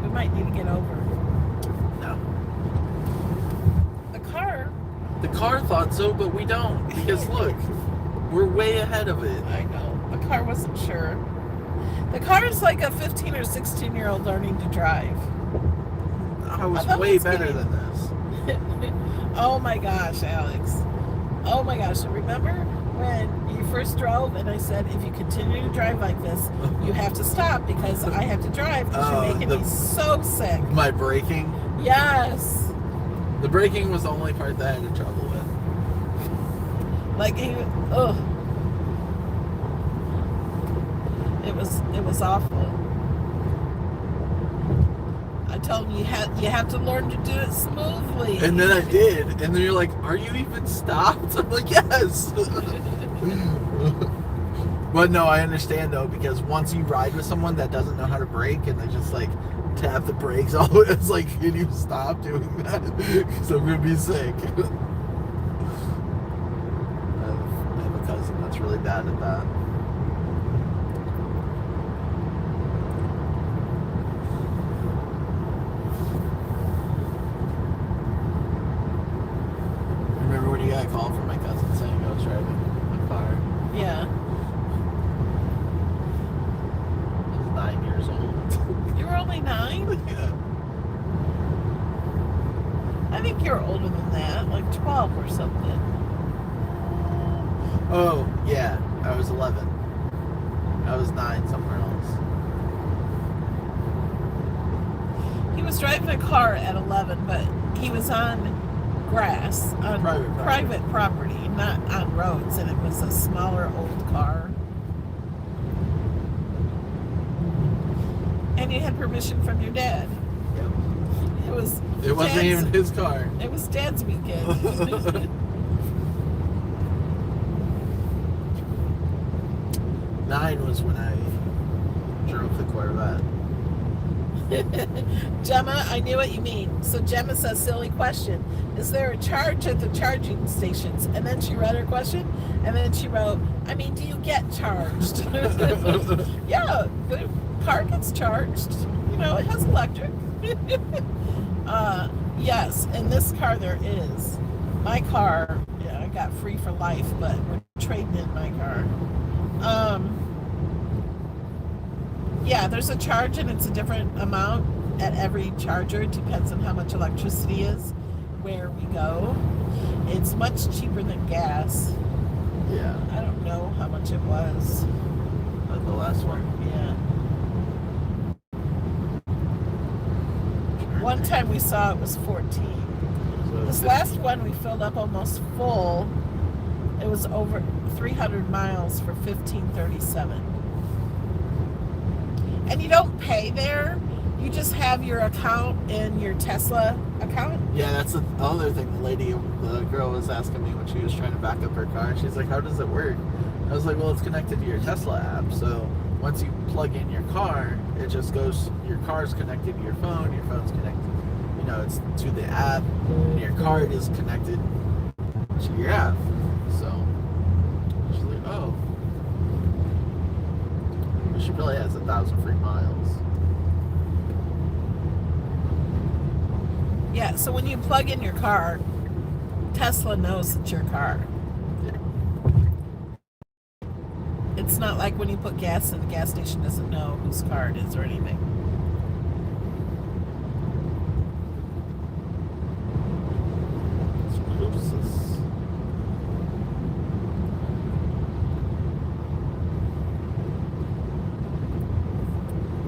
We might need to get over. No. The car, The car thought so, but we don't. Because look, we're way ahead of it. I know. The car wasn't sure. The car is like a 15 or 16-year-old learning to drive. I was thought way that's better good. than this. Oh my gosh, Alex. Oh my gosh. Remember when you first drove and I said, if you continue to drive like this, you have to stop because I have to drive because Oh, you're making me so sick. My braking. Yes. The braking was the only part that I had trouble with. Like, ugh. It was awful. I told him you have to learn to do it smoothly. And then I did. And then you're like, are you even stopped? I'm like, yes. But no, I understand though, because once you ride with someone that doesn't know how to brake and they just like tap the brakes always. It's like, can you stop doing that? Because I'm gonna be sick. I have a cousin that's really bad at that. Remember when you got a call from my cousin saying I was driving a car? Yeah. I was 9 years old. You were only 9? Yeah. I think you're older than that, like 12 or something. Oh, yeah. I was 11. I was 9 somewhere else. He was driving a car at 11, but he was on grass, on private property, not on roads, and it was a smaller old car. And you had permission from your dad. Yep. It wasn't even his car. It was Dad's weekend. 9 was when I drove the Corvette. Gemma, I knew what you mean. So Gemma says, silly question. Is there a charge at the charging stations? And then she read her question, and then she wrote, I mean, do you get charged? Yeah, the car gets charged. You know, it has electric. Yes, in this car there is. My car, yeah, I got free for life, but we're trading in my car. Yeah, there's a charge and it's a different amount at every charger. It depends on how much electricity is, where we go. It's much cheaper than gas. Yeah. I don't know how much it was. That's the last one. Yeah. One time we saw it was 14. So This last one we filled up almost full. It was over 300 miles for $15.37. And you don't pay there. You just have your account in your Tesla account. Yeah, that's the other thing. The girl was asking me when she was trying to back up her car. She's like, how does it work? I was like, well, it's connected to your Tesla app. So once you plug in your car, it just goes, your car's connected to your phone, your phone's connected, you know, it's to the app, and your card is connected to your app. So she's like, oh. She probably has 1,000 free miles. Yeah, so when you plug in your car, Tesla knows it's your car. Yeah. It's not like when you put gas in, the gas station doesn't know whose car it is or anything.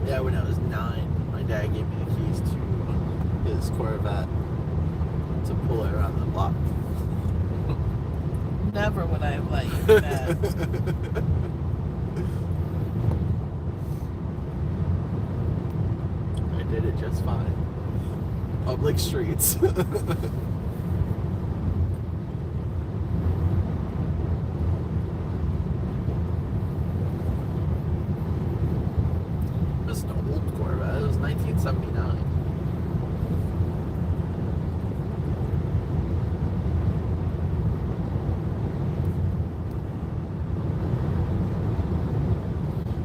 Yeah, when I was 9, my dad gave me the keys to his Corvette to pull it around the block. Never would I have let you do that. I did it just fine. Public streets. It's an old Corvette. It was 1979.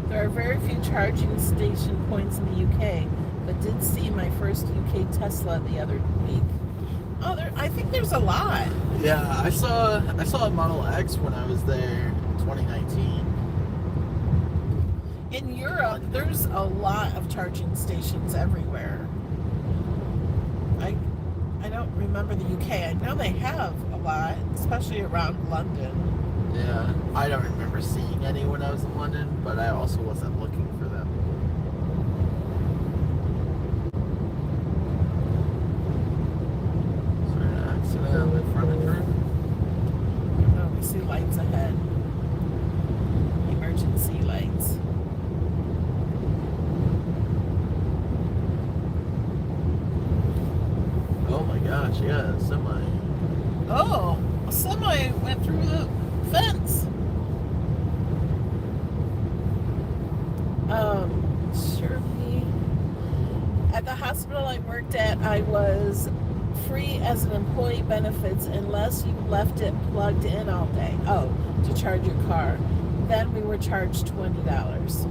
There are very few charging station points in the UK, but did see my first UK Tesla the other week. Oh, I think there's a lot. Yeah, I saw a Model X when I was there in 2019. In Europe, there's a lot of charging stations everywhere. I don't remember the UK. I know they have a lot, especially around London. Yeah, I don't remember seeing any when I was in London, but I also wasn't looking for them. Is there an accident on the front of her? Oh, we see lights ahead. Emergency lights. Oh my gosh, yeah, semi. Oh, a semi went through the fence. Shirley. At hospital I worked at, I was free as an employee benefits unless you left it plugged in all day. Oh, to charge your car. Then we were charged $20.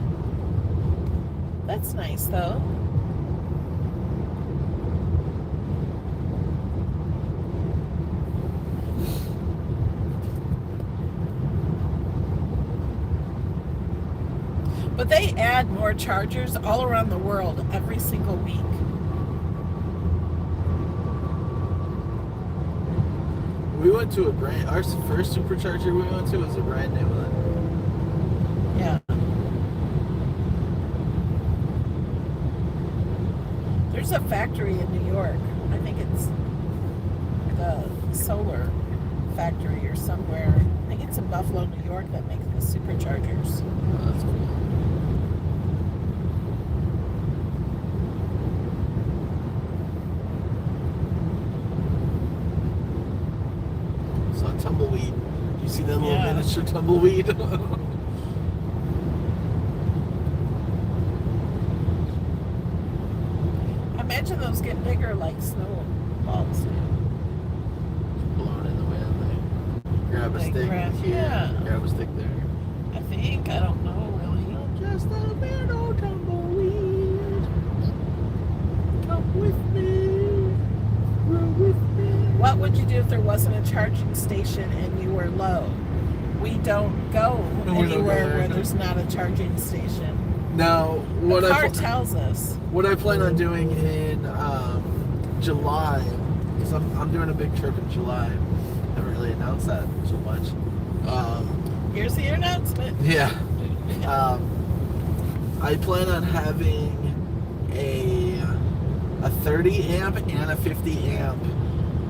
That's nice though. But they add more chargers all around the world every single week. We went to our first supercharger we went to was a brand new one. Yeah. There's a factory in New York. I think it's the solar factory or somewhere. I think it's in Buffalo, New York that makes the superchargers. Oh, that's cool. Tumbleweed. You see that little miniature tumbleweed? Imagine those get bigger like snowballs. Blown in the wind. They grab a stick here. Grab a stick there. I think. I don't know really. Just a little tumbleweed. Come with me. Run with me. What would you do if there wasn't a charging station and you were low? We don't go anywhere where there's not a charging station. Now, what the car tells us. What I plan on doing in July, because I'm doing a big trip in July. I haven't really announced that so much. Here's the announcement. Yeah. I plan on having a 30 amp and a 50 amp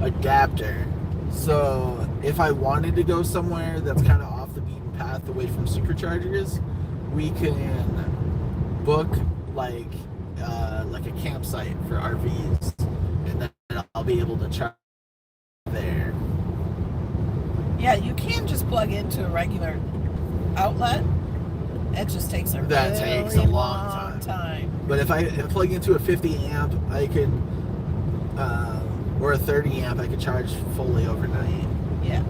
adapter. So if I wanted to go somewhere that's kind of off the beaten path away from superchargers, we can book like a campsite for RVs, and then I'll be able to charge there. Yeah, you can just plug into a regular outlet. It just takes a really long time. But if I plug into a 50 amp, I could, or a 30 amp, I could charge fully overnight. Yeah.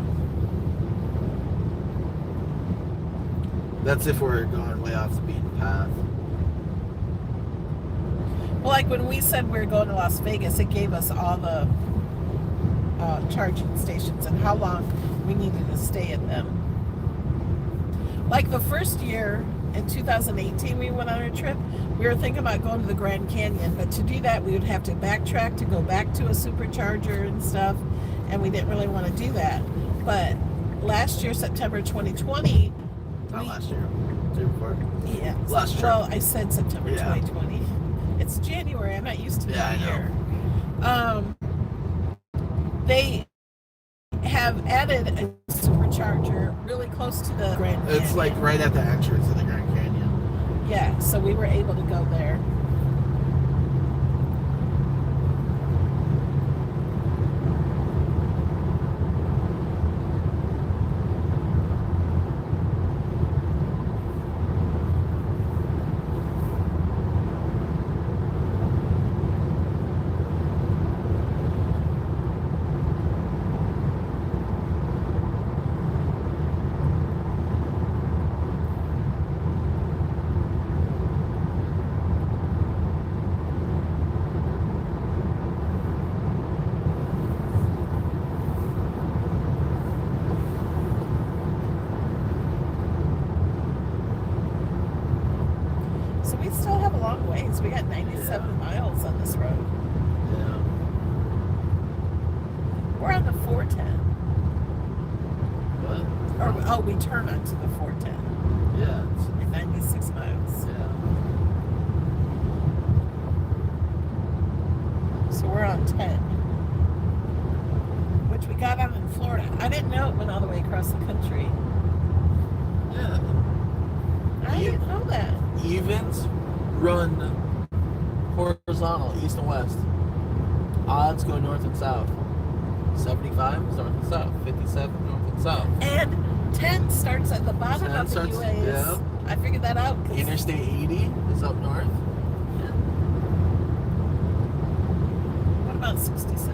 That's if we're going way off the beaten path. Well, like when we said we were going to Las Vegas, it gave us all the charging stations and how long we needed to stay at them. Like the first year in 2018 we went on a trip, we were thinking about going to the Grand Canyon, but to do that we would have to backtrack to go back to a supercharger and stuff, and we didn't really want to do that. But last year, September 2020, last year, year before. Yeah. Last year. Well, I said September 2020. It's January. I'm not used to that year. They have added a supercharger really close to the Grand Canyon. It's like right at the entrance of the Grand Canyon. Yeah, so we were able to go there. We still have a long ways. We got 97 miles on this road. Yeah. We're on the 410. What? Or, we turn onto the 410. Yeah. At 96 miles. Yeah. So we're on 10. Which we got on in Florida. I didn't know it went all the way across the country. Yeah. I didn't know that. Evens run horizontal, east and west. Odds go north and south. 75 is north and south. 57 north and south. And 10 starts at the bottom of the US. Yeah. I figured that out. Interstate 80 is up north. 66?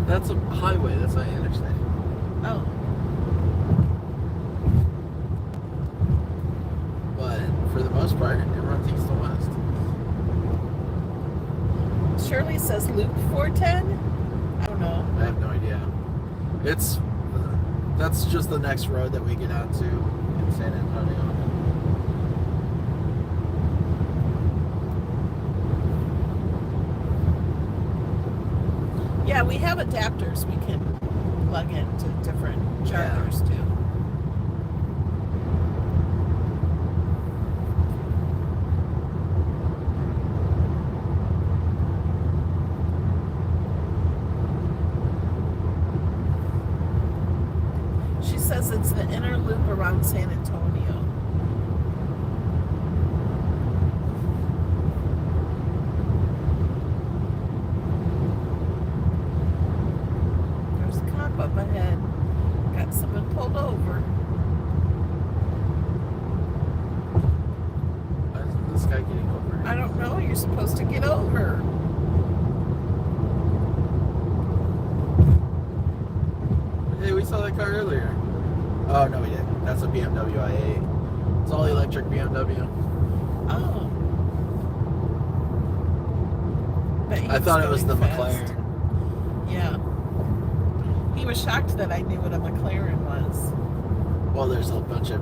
That's a highway. That's not an interstate. Oh. But for the most part, it runs east to west. Shirley says Loop 410? I don't know. I have no idea. That's just the next road that we get onto in San Antonio. Yeah, we have adapters we can plug into different chargers too. She says it's the inner loop around San Antonio. There's a cop up ahead. Got someone pulled over. Why isn't this guy getting over? I don't know. You're supposed to get over. Hey, we saw that car earlier. Oh, no, we didn't. That's a BMW i8. It's all electric BMW. Oh. But he I thought it was the going fast. McLaren. Yeah. He was shocked that I knew what a McLaren was. Well, there's a bunch of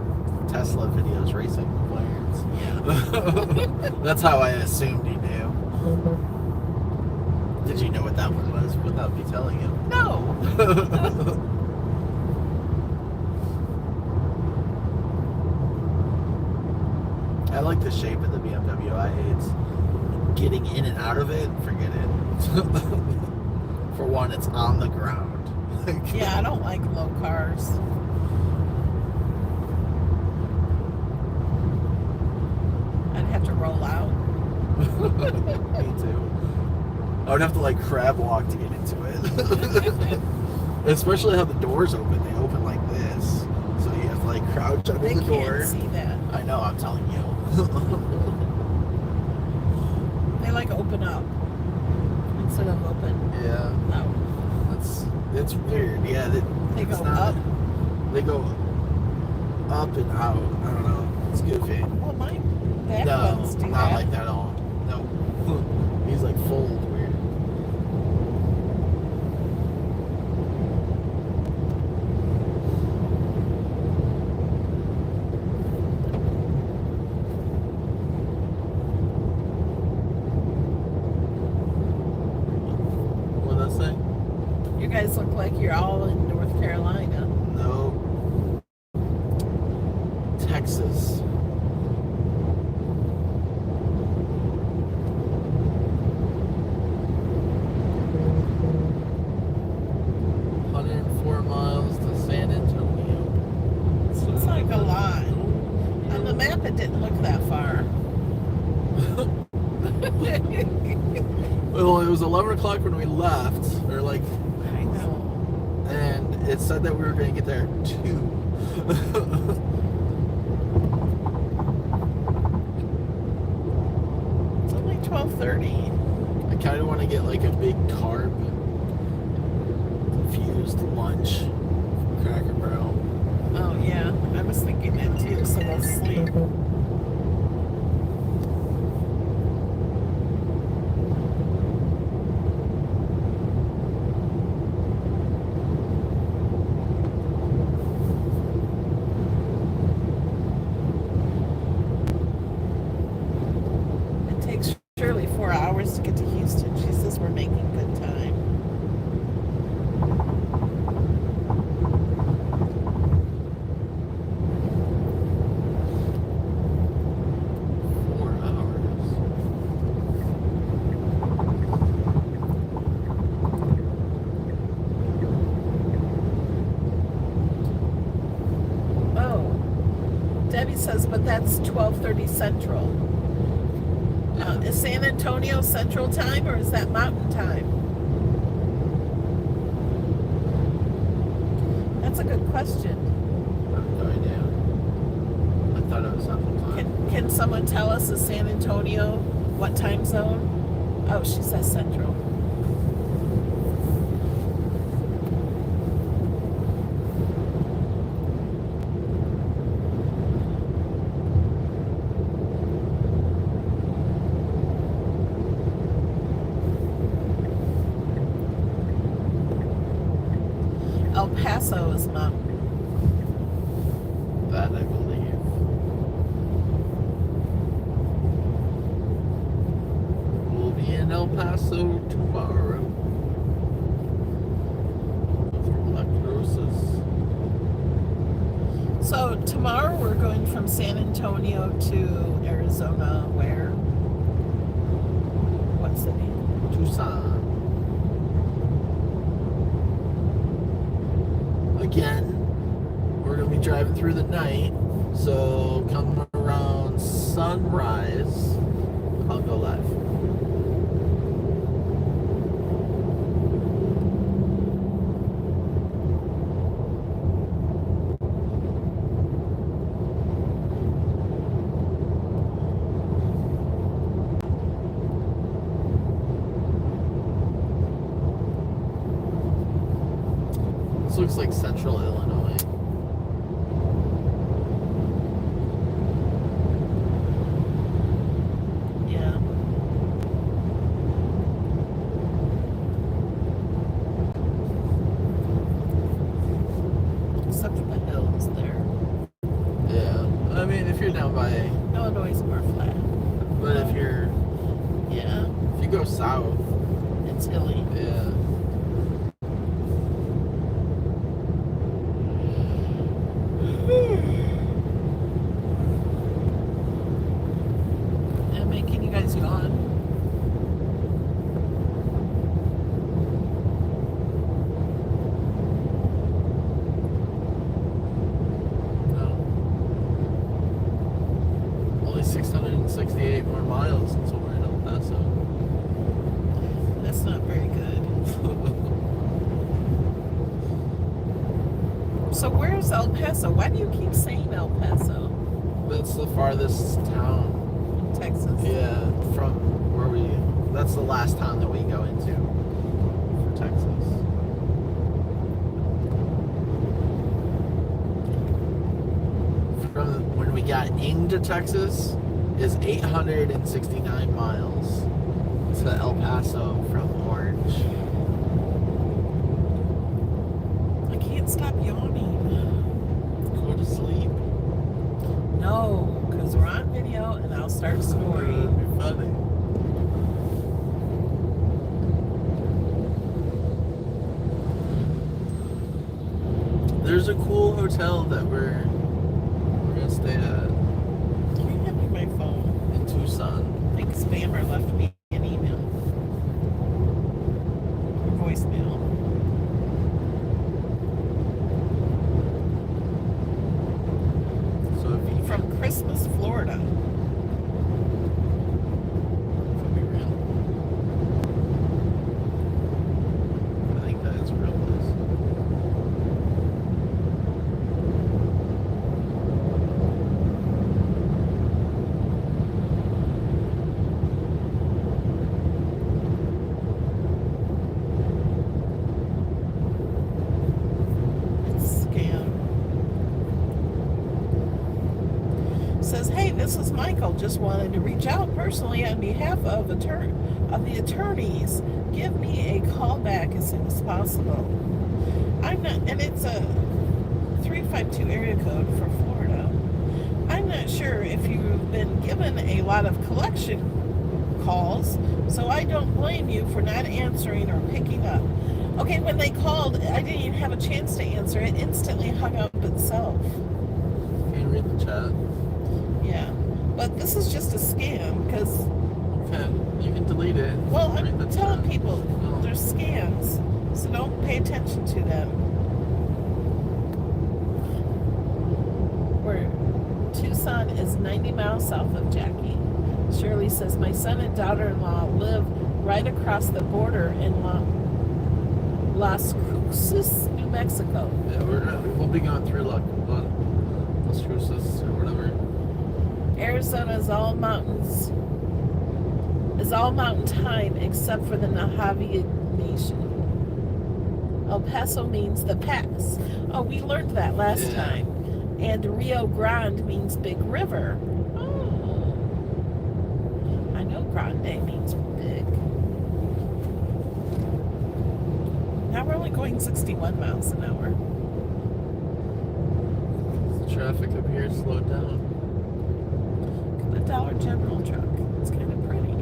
Tesla videos racing McLarens. Yeah. That's how I assumed he knew. Did you know what that one was without me telling you? No. I like the shape of the BMW i8s. Getting in and out of it, forget it. For one, it's on the ground. Yeah, I don't like low cars. I'd have to roll out. Me too. I would have to like crab walk to get into it. Especially how the doors open. They open like this. So you have to like crouch under They the can't door. see that. I know, I'm telling you. They like open up instead of open Yeah. out. It's weird. Yeah, They it's go not- up. They go up and out. I don't know. It's goofy. Well, my back No, ones do not that. like that at all. No. He's like fold weird. What did I say? You guys look like you're all in North Carolina. No. Texas. Miles to San Antonio. It's like a lot. On the map, it didn't look that far. Well, it was 11 o'clock when we left, or like, I know. and it said that we were going to get there at 2. It's only 12:30. I kind of want to get like a big carb infused lunch from Cracker Barrel. Oh yeah, I was thinking that too. So we'll sleep. It takes Shirley 4 hours to get to Houston. She says we're making good time. Debbie says, but that's 12:30 Central. Is San Antonio Central Time or is that Mountain Time? That's a good question. I have no idea. I thought it was Central Time. Can someone tell us, is San Antonio what time zone? Oh, she says Central. Paso is mountain. That I believe. We'll be in El Paso tomorrow. From La Cruces. So tomorrow we're going from San Antonio to Arizona, where? What city? Tucson. Again, we're going to be driving through the night, so come around sunrise, I'll go live. This looks like central Illinois. Yeah. Except for the hills there. Yeah, I mean, if you're down by, Illinois is more flat. but if Yeah, you go south, it's hilly. yeah. I'm making you guys yawn. No. Only 668 more miles until we're in El Paso. That's not very good. So where's El Paso? Why do you keep saying El Paso? That's the farthest town. In Texas. Yeah, from where that's the last town that we go into for Texas. From when we got into Texas is 869 miles to El Paso from Orange. I can't stop yawning. Go to sleep. No, because we're on video and I'll start snoring. It'd be funny. There's a cool hotel that we're gonna stay at Can you hand me my phone? in Tucson. I think Spammer left me an email. Or voicemail. So if you From Christmas, Florida. Could be real. I think that is real place. Scam. Says, hey, this is Michael. Just wanted to reach out personally on behalf of the attorneys. Give me a call back as soon as possible. I'm not, and it's a 352 area code for Florida. I'm not sure if you've been given a lot of collection calls, so I don't blame you for not answering or picking up. Okay, when they called, I didn't even have a chance to answer. It instantly hung up itself. Can you read the chat? Yeah. But this is just a scam because, Okay, you can delete it. well, Read I'm the telling chat. people Oh. they're scams, so don't pay attention to them. Where Tucson is 90 miles south of Jackie. Shirley says, my son and daughter-in-law live right across the border in Las Cruces, New Mexico. Yeah, we'll be going through Las Cruces or whatever. Arizona is all mountains. Is all mountain time except for the Navajo Nation. El Paso means the pass. Oh, we learned that last Yeah. time. And Rio Grande means big river. Oh. I know Grande means big. Now we're only going 61 miles an hour. The traffic up here slowed down. The Dollar General truck. It's kind of pretty.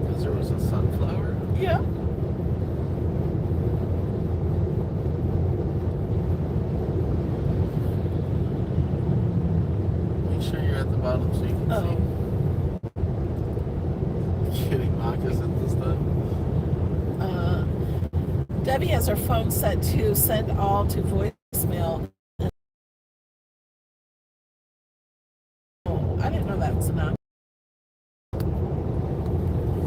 Because there was a sunflower. Yeah. Make sure you're at the bottom so you can see. Getting moccasins this time. Debbie has her phone set to send all to voicemail. Oh, I didn't know that was enough.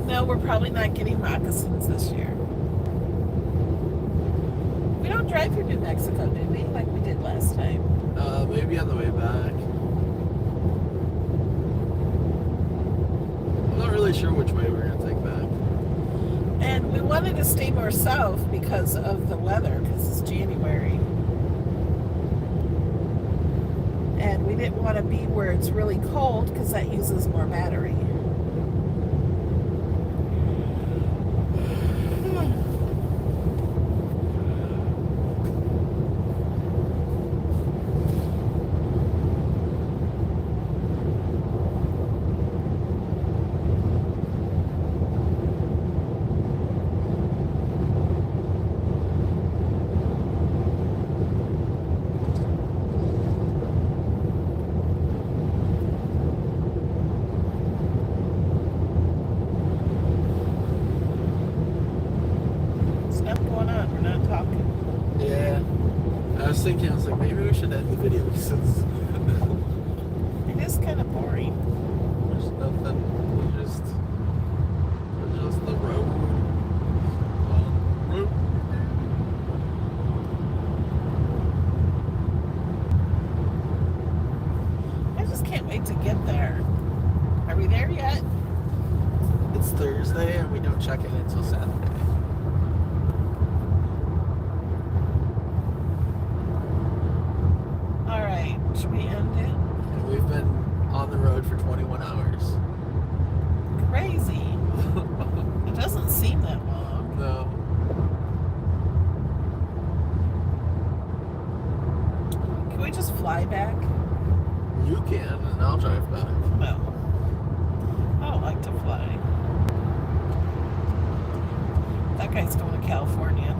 No, we're probably not getting moccasins this year. We don't drive through New Mexico, do we? Like we did last time. Maybe on the way back. I'm not really sure which way we're gonna take back. And we wanted to stay more south because of the weather, because it's January. And we didn't want to be where it's really cold because that uses more battery. I was thinking, I was like, maybe we should end the video since it is kind of boring. There's nothing. We're just the road. I just can't wait to get there. Are we there yet? It's Thursday and we don't check in until Saturday. Should we end it? And we've been on the road for 21 hours. Crazy. It doesn't seem that long. No. Can we just fly back? You can, and I'll drive back. No. I don't like to fly. That guy's going to California.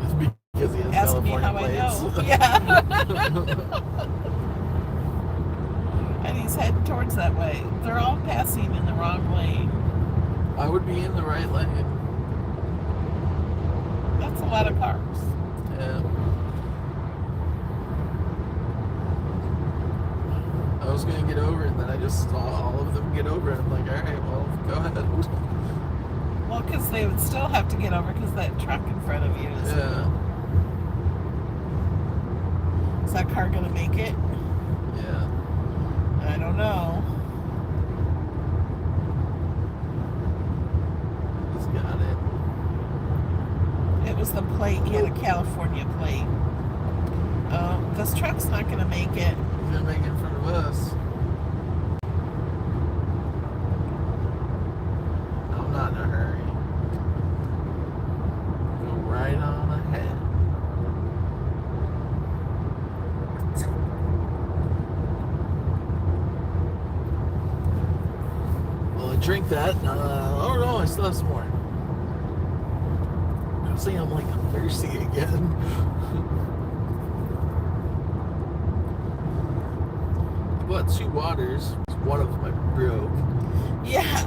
It's because he has Ask California me how plates. I know. Yeah. And he's heading towards that way. They're all passing in the wrong lane. I would be in the right lane. That's a lot of cars. Yeah. I was going to get over and then I just saw all of them get over and I'm like, alright, well, go ahead. Well, because they would still have to get over because that truck in front of you is... Yeah. Is that car going to make it? Yeah. I don't know. He's got it. It was the plate. He had a California plate. This truck's not going to make it. He's going to make it in front of us. I'm not in a hurry. Go right on ahead. Well, I drink that. Oh no, I still have some more. I'm saying I'm like, I'm thirsty again. I bought 2 waters. One of them I broke. Yeah.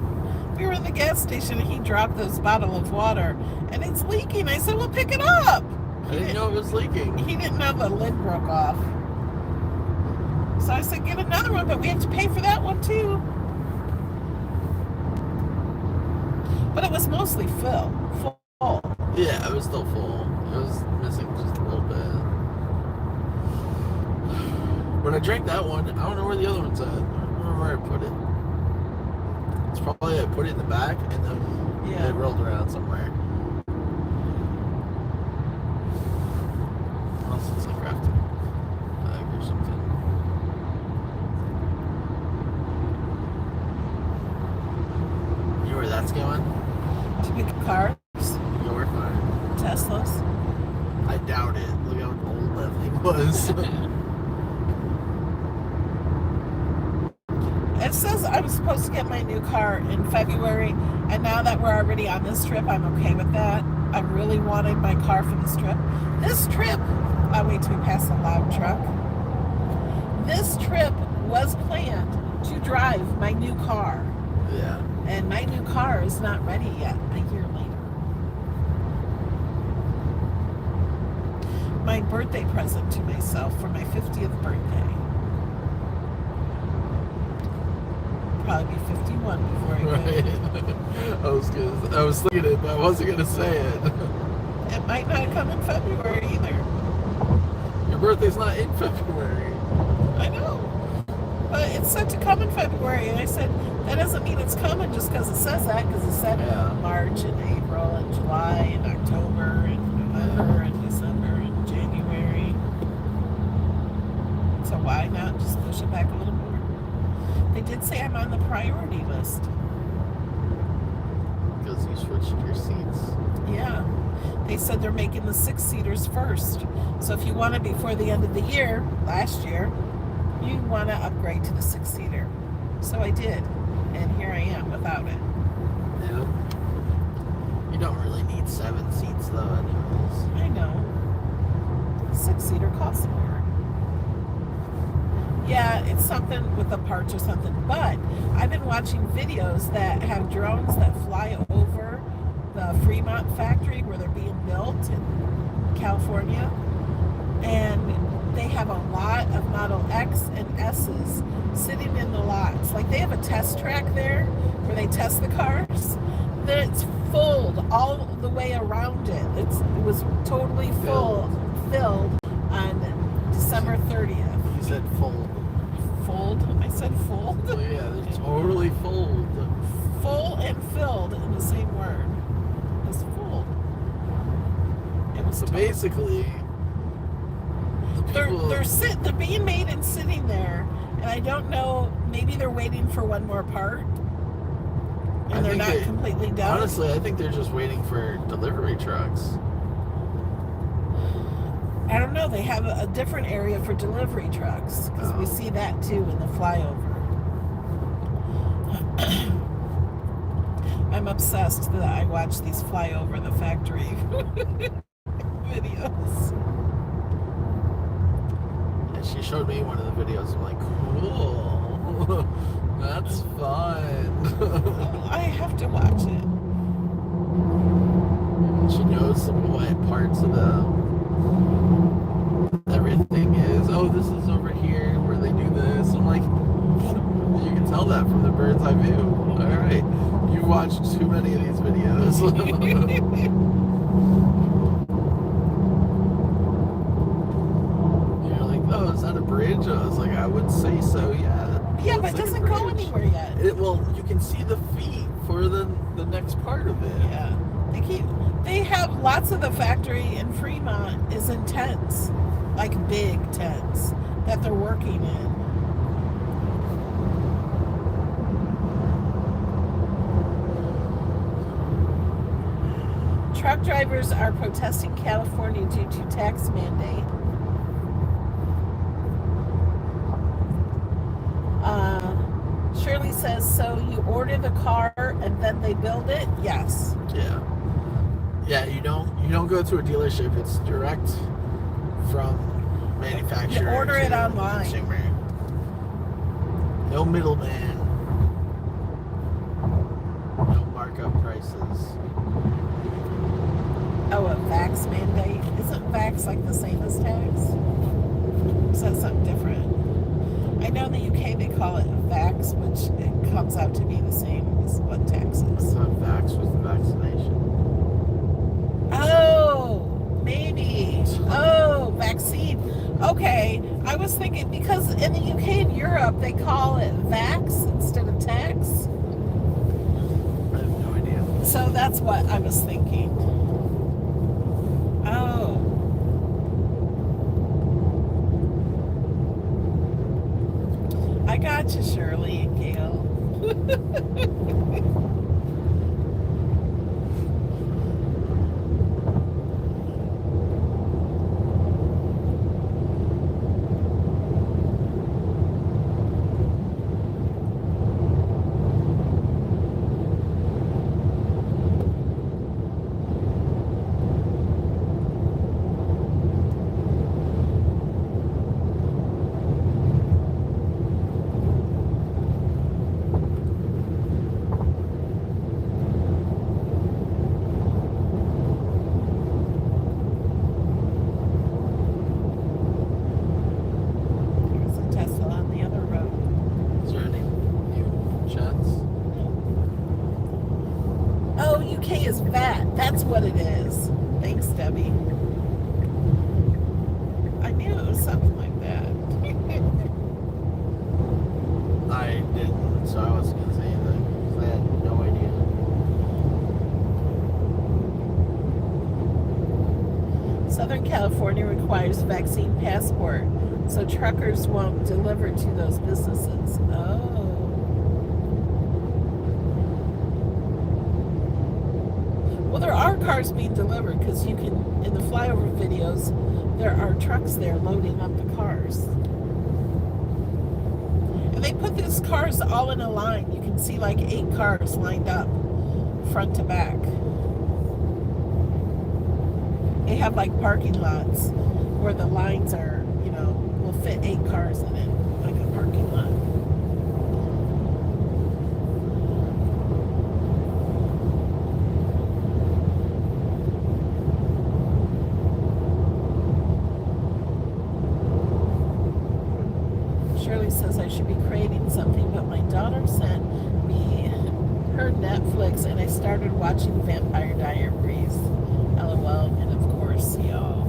We were in the gas station and he dropped this bottle of water and it's leaking. I said, well, pick it up. I didn't know it was leaking. He didn't know the lid broke off. So I said, get another one, but we have to pay for that one too. But it was mostly full. Yeah, it was still full. It was missing just a little bit. When I drank that one, I don't know where the other one's at. I don't remember where I put it. It's probably I put it in the back and then it rolled around somewhere. Unless it's like wrapped in a bag or something. You know where that's going? To pick cars? Teslas? I doubt it. Look how old that thing was. It says I'm supposed to get my new car in February, and now that we're already on this trip, I'm okay with that. I really wanted my car for this trip. This trip, I'll wait till we pass the loud truck. This trip was planned to drive my new car. Yeah. And my new car is not ready yet, a year later. My birthday present to myself for my 50th birthday. Probably be 51 before I Right. I was thinking it, but I wasn't gonna say it. It might not come in February either. Your birthday's not in February. I know. But it's set to come in February, and I said, that doesn't mean it's coming just because it says that, because it said March and April and July and October and November and December and January. So why not just push it back a little more? They did say I'm on the priority list. Because you switched your seats. Yeah. They said they're making the 6-seaters first. So if you want it before the end of the year, last year, you want to upgrade to the 6-seater. So I did. And here I am without it. Yeah. You don't really need 7 seats though anyways. I know. 6-seater costs more. Yeah, it's something with the parts or something. But I've been watching videos that have drones that fly over the Fremont factory where they're being built in California. And they have a lot of Model X and S's sitting in the lots. Like they have a test track there where they test the cars. Then it's filled all the way around it. It was totally filled on December 30th. You said fold. Fold? I said fold? Oh, yeah, they're totally fold. Full and filled in the same word. It's full. It was So basically, they're being made and sitting there, and I don't know, maybe they're waiting for one more part and they're not completely done. Honestly, I think they're just waiting for delivery trucks. I don't know, they have a different area for delivery trucks because we see that too in the flyover. I'm obsessed that I watch these flyover the factory videos. And she showed me one of the videos. I'm like, cool. That's fun. I have to watch it. She knows what parts of everything is. Oh, this is over here where they do this. I'm like, you can tell that from the bird's eye view. All right, you watched too many of these videos. You're like, oh, is that a bridge? I was like, I would say so. Yeah. Yeah, but it doesn't go anywhere yet. You can see the feet for the next part of it. Yeah, they have lots of the factory in Fremont is in tents, like big tents that they're working in. Truck drivers are protesting California due to tax mandate. Shirley says, so you order the car and then they build it? Yes. Yeah. Yeah, you don't go to a dealership. It's direct from manufacturer. You order it online. Consumer. No middleman. No markup prices. Oh, a vax mandate? Isn't vax like the same as tax? Is that something different? I know in the UK they call it vax, which it comes out to be the same as what tax is. So vax was the vaccination. Oh, maybe. Oh, vaccine. Okay, I was thinking because in the UK and Europe they call it vax instead of tax. I have no idea. So that's what I was thinking. Oh. I got you, Shirley and Gail. UK is VAT. That's what it is. Thanks, Debbie. I knew it was something like that. I didn't, so I wasn't going to say anything. 'Cause I had no idea. Southern California requires vaccine passport, so truckers won't deliver to those businesses. Oh. Well, there are cars being delivered because you can, in the flyover videos, there are trucks there loading up the cars. And they put these cars all in a line. You can see like 8 cars lined up, front to back. They have like parking lots where the lines are, will fit 8 cars in it, like a parking lot. Shirley says I should be creating something, but my daughter sent me her Netflix and I started watching Vampire Diaries. LOL, and of course, y'all.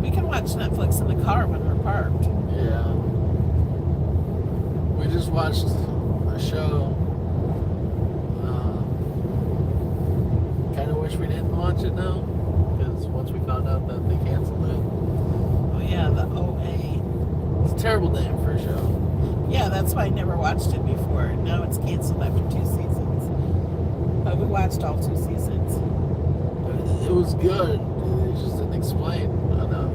We can watch Netflix in the car when we're parked. Yeah. We just watched a show. Kind of wish we didn't watch it now, because once we found out that they canceled it. Oh yeah, the OA. It's a terrible name for a show. Yeah, that's why I never watched it before. Now it's canceled after 2 seasons. But we watched all 2 seasons. It was good. It just didn't explain enough.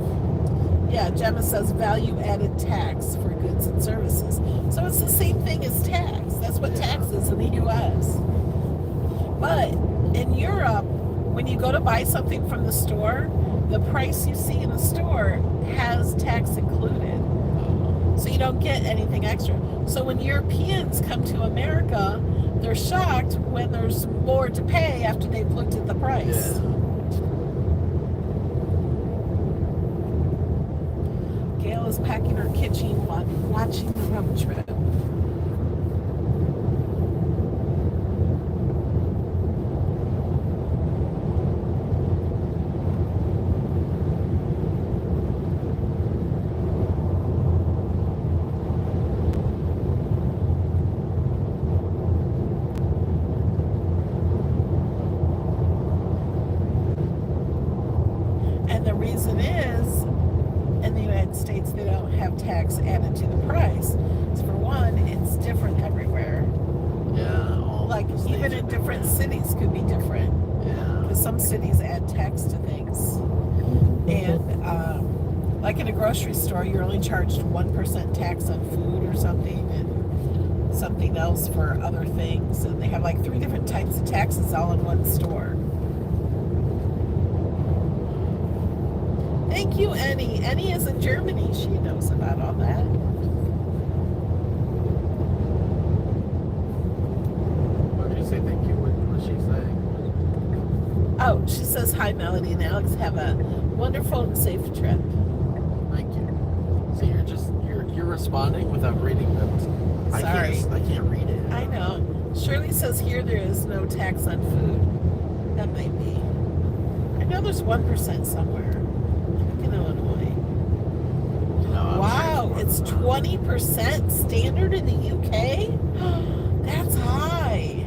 Yeah, Gemma says value-added tax for goods and services. So it's the same thing as tax. That's what tax is in the U.S. But in Europe, when you go to buy something from the store, the price you see in the store has tax included. So you don't get anything extra. So when Europeans come to America, they're shocked when there's more to pay after they've looked at the price. Yeah. Gail is packing her kitchen while watching the road trip. And the reason is, in the United States, they don't have tax added to the price. So for one, it's different everywhere. Yeah. Like even in different cities could be different. Yeah. Because some cities add tax to things. And like in a grocery store, you're only charged 1% tax on food or something, and something else for other things. And they have like 3 different types of taxes all in one store. Thank you, Annie. Annie is in Germany. She knows about all that. Why did you say thank you? What was she saying? Oh, she says, hi, Melody and Alex. Have a wonderful and safe trip. Thank you. So you're responding without reading them. Sorry. I can't read it. I know. Shirley says here there is no tax on food. That might be. I know there's 1% somewhere. In Illinois. Wow, it's 20% standard in the UK? That's high.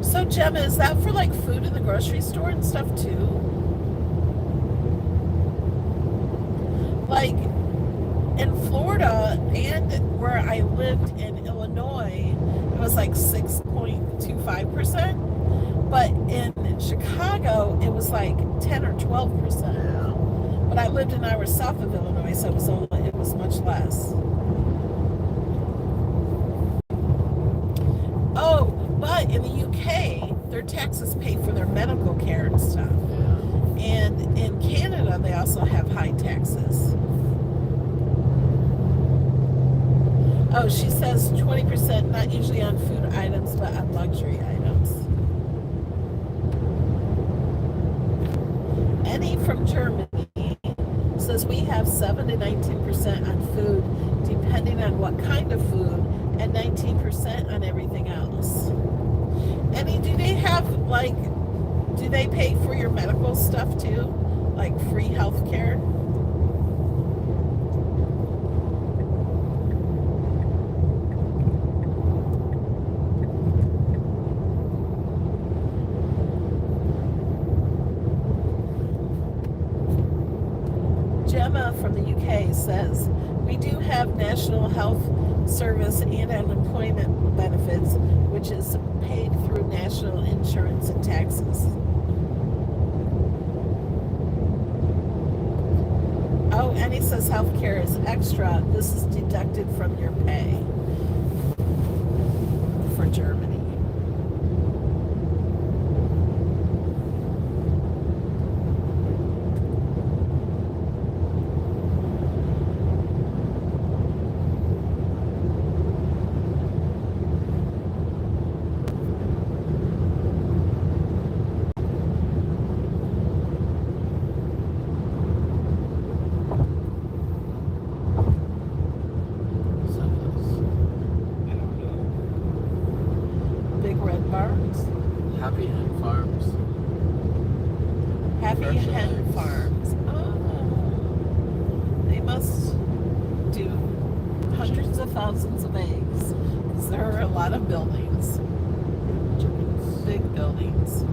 So Gemma, is that for like food in the grocery store and stuff too? Like in Florida and where I lived in Illinois, it was like 6.25%, but in Chicago it was like 10 or 12%. Yeah. But I lived an hour south of Illinois, so it was much less. Oh, but in the UK, their taxes pay for their medical care and stuff. Yeah. And in Canada, they also have high taxes. Oh, she says 20%, not usually on food items, but on luxury items. Annie from Germany says says we have 7 to 19% on food, depending on what kind of food, and 19% on everything else. Annie, do they have, like, do they pay for your medical stuff too? Like free health care? Gemma from the UK says, we do have National Health Service and unemployment benefits, which is paid through national insurance and taxes. Oh, and he says healthcare is extra. This is deducted from your pay for Germany. Happy Hen Farms. Happy Fresh Hen eggs. Farms. Oh, they must do hundreds of thousands of eggs because there are a lot of buildings, big buildings.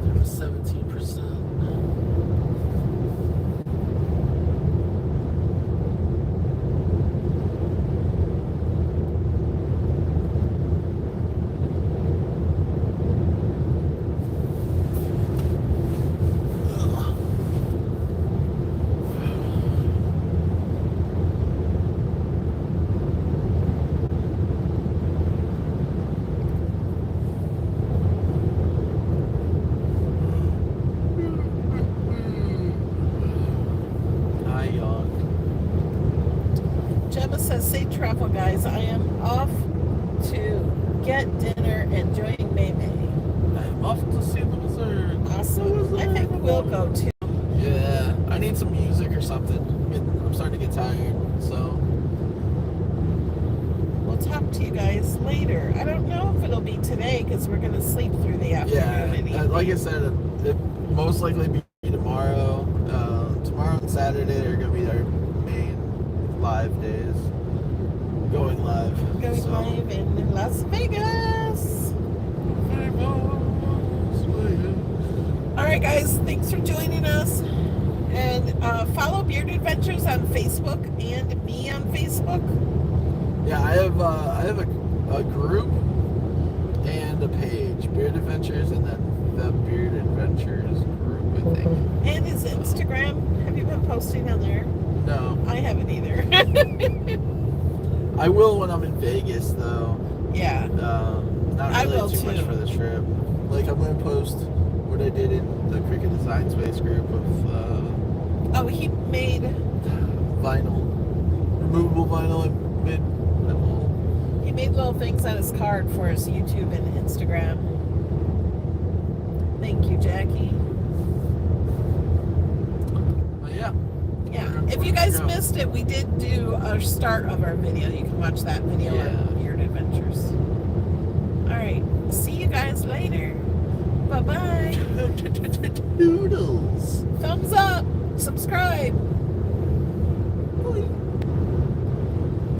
There was 17%. I yawned. Gemma says, safe travel, guys. I am off to get dinner enjoying May May. I'm off to see the wizard. Awesome. I think we'll go too. Yeah, I need some music or something. I'm starting to get tired, so. We'll talk to you guys later. I don't know if it'll be today because we're going to sleep through the afternoon. and Yeah, evening. like I said, it most likely be tomorrow. Tomorrow and Saturday are going to be our main live days. Going live. Going so. live in Las Vegas. All right, guys. Thanks for joining us. And follow Beard Adventures on Facebook and me on Facebook. Yeah, I have a group and a page, Beard Adventures, and then the Beard Adventures group, I think. And his Instagram. Have you been posting on there? No, I haven't either. I will when I'm in Vegas, though. Yeah. Not I really will too much too. for the trip. Like, I'm gonna post what I did in the Cricket Design Space group with Oh, he made. vinyl, removable vinyl. I made little. He made little things on his card for his YouTube and Instagram. Thank you, Jackie. But yeah. Yeah. We're If you gonna guys go. missed it, we did do a start of our video. You can watch that video Yeah. on Beard Adventures. All right. See you guys later. Bye bye. Doodles. Thumbs up. Subscribe.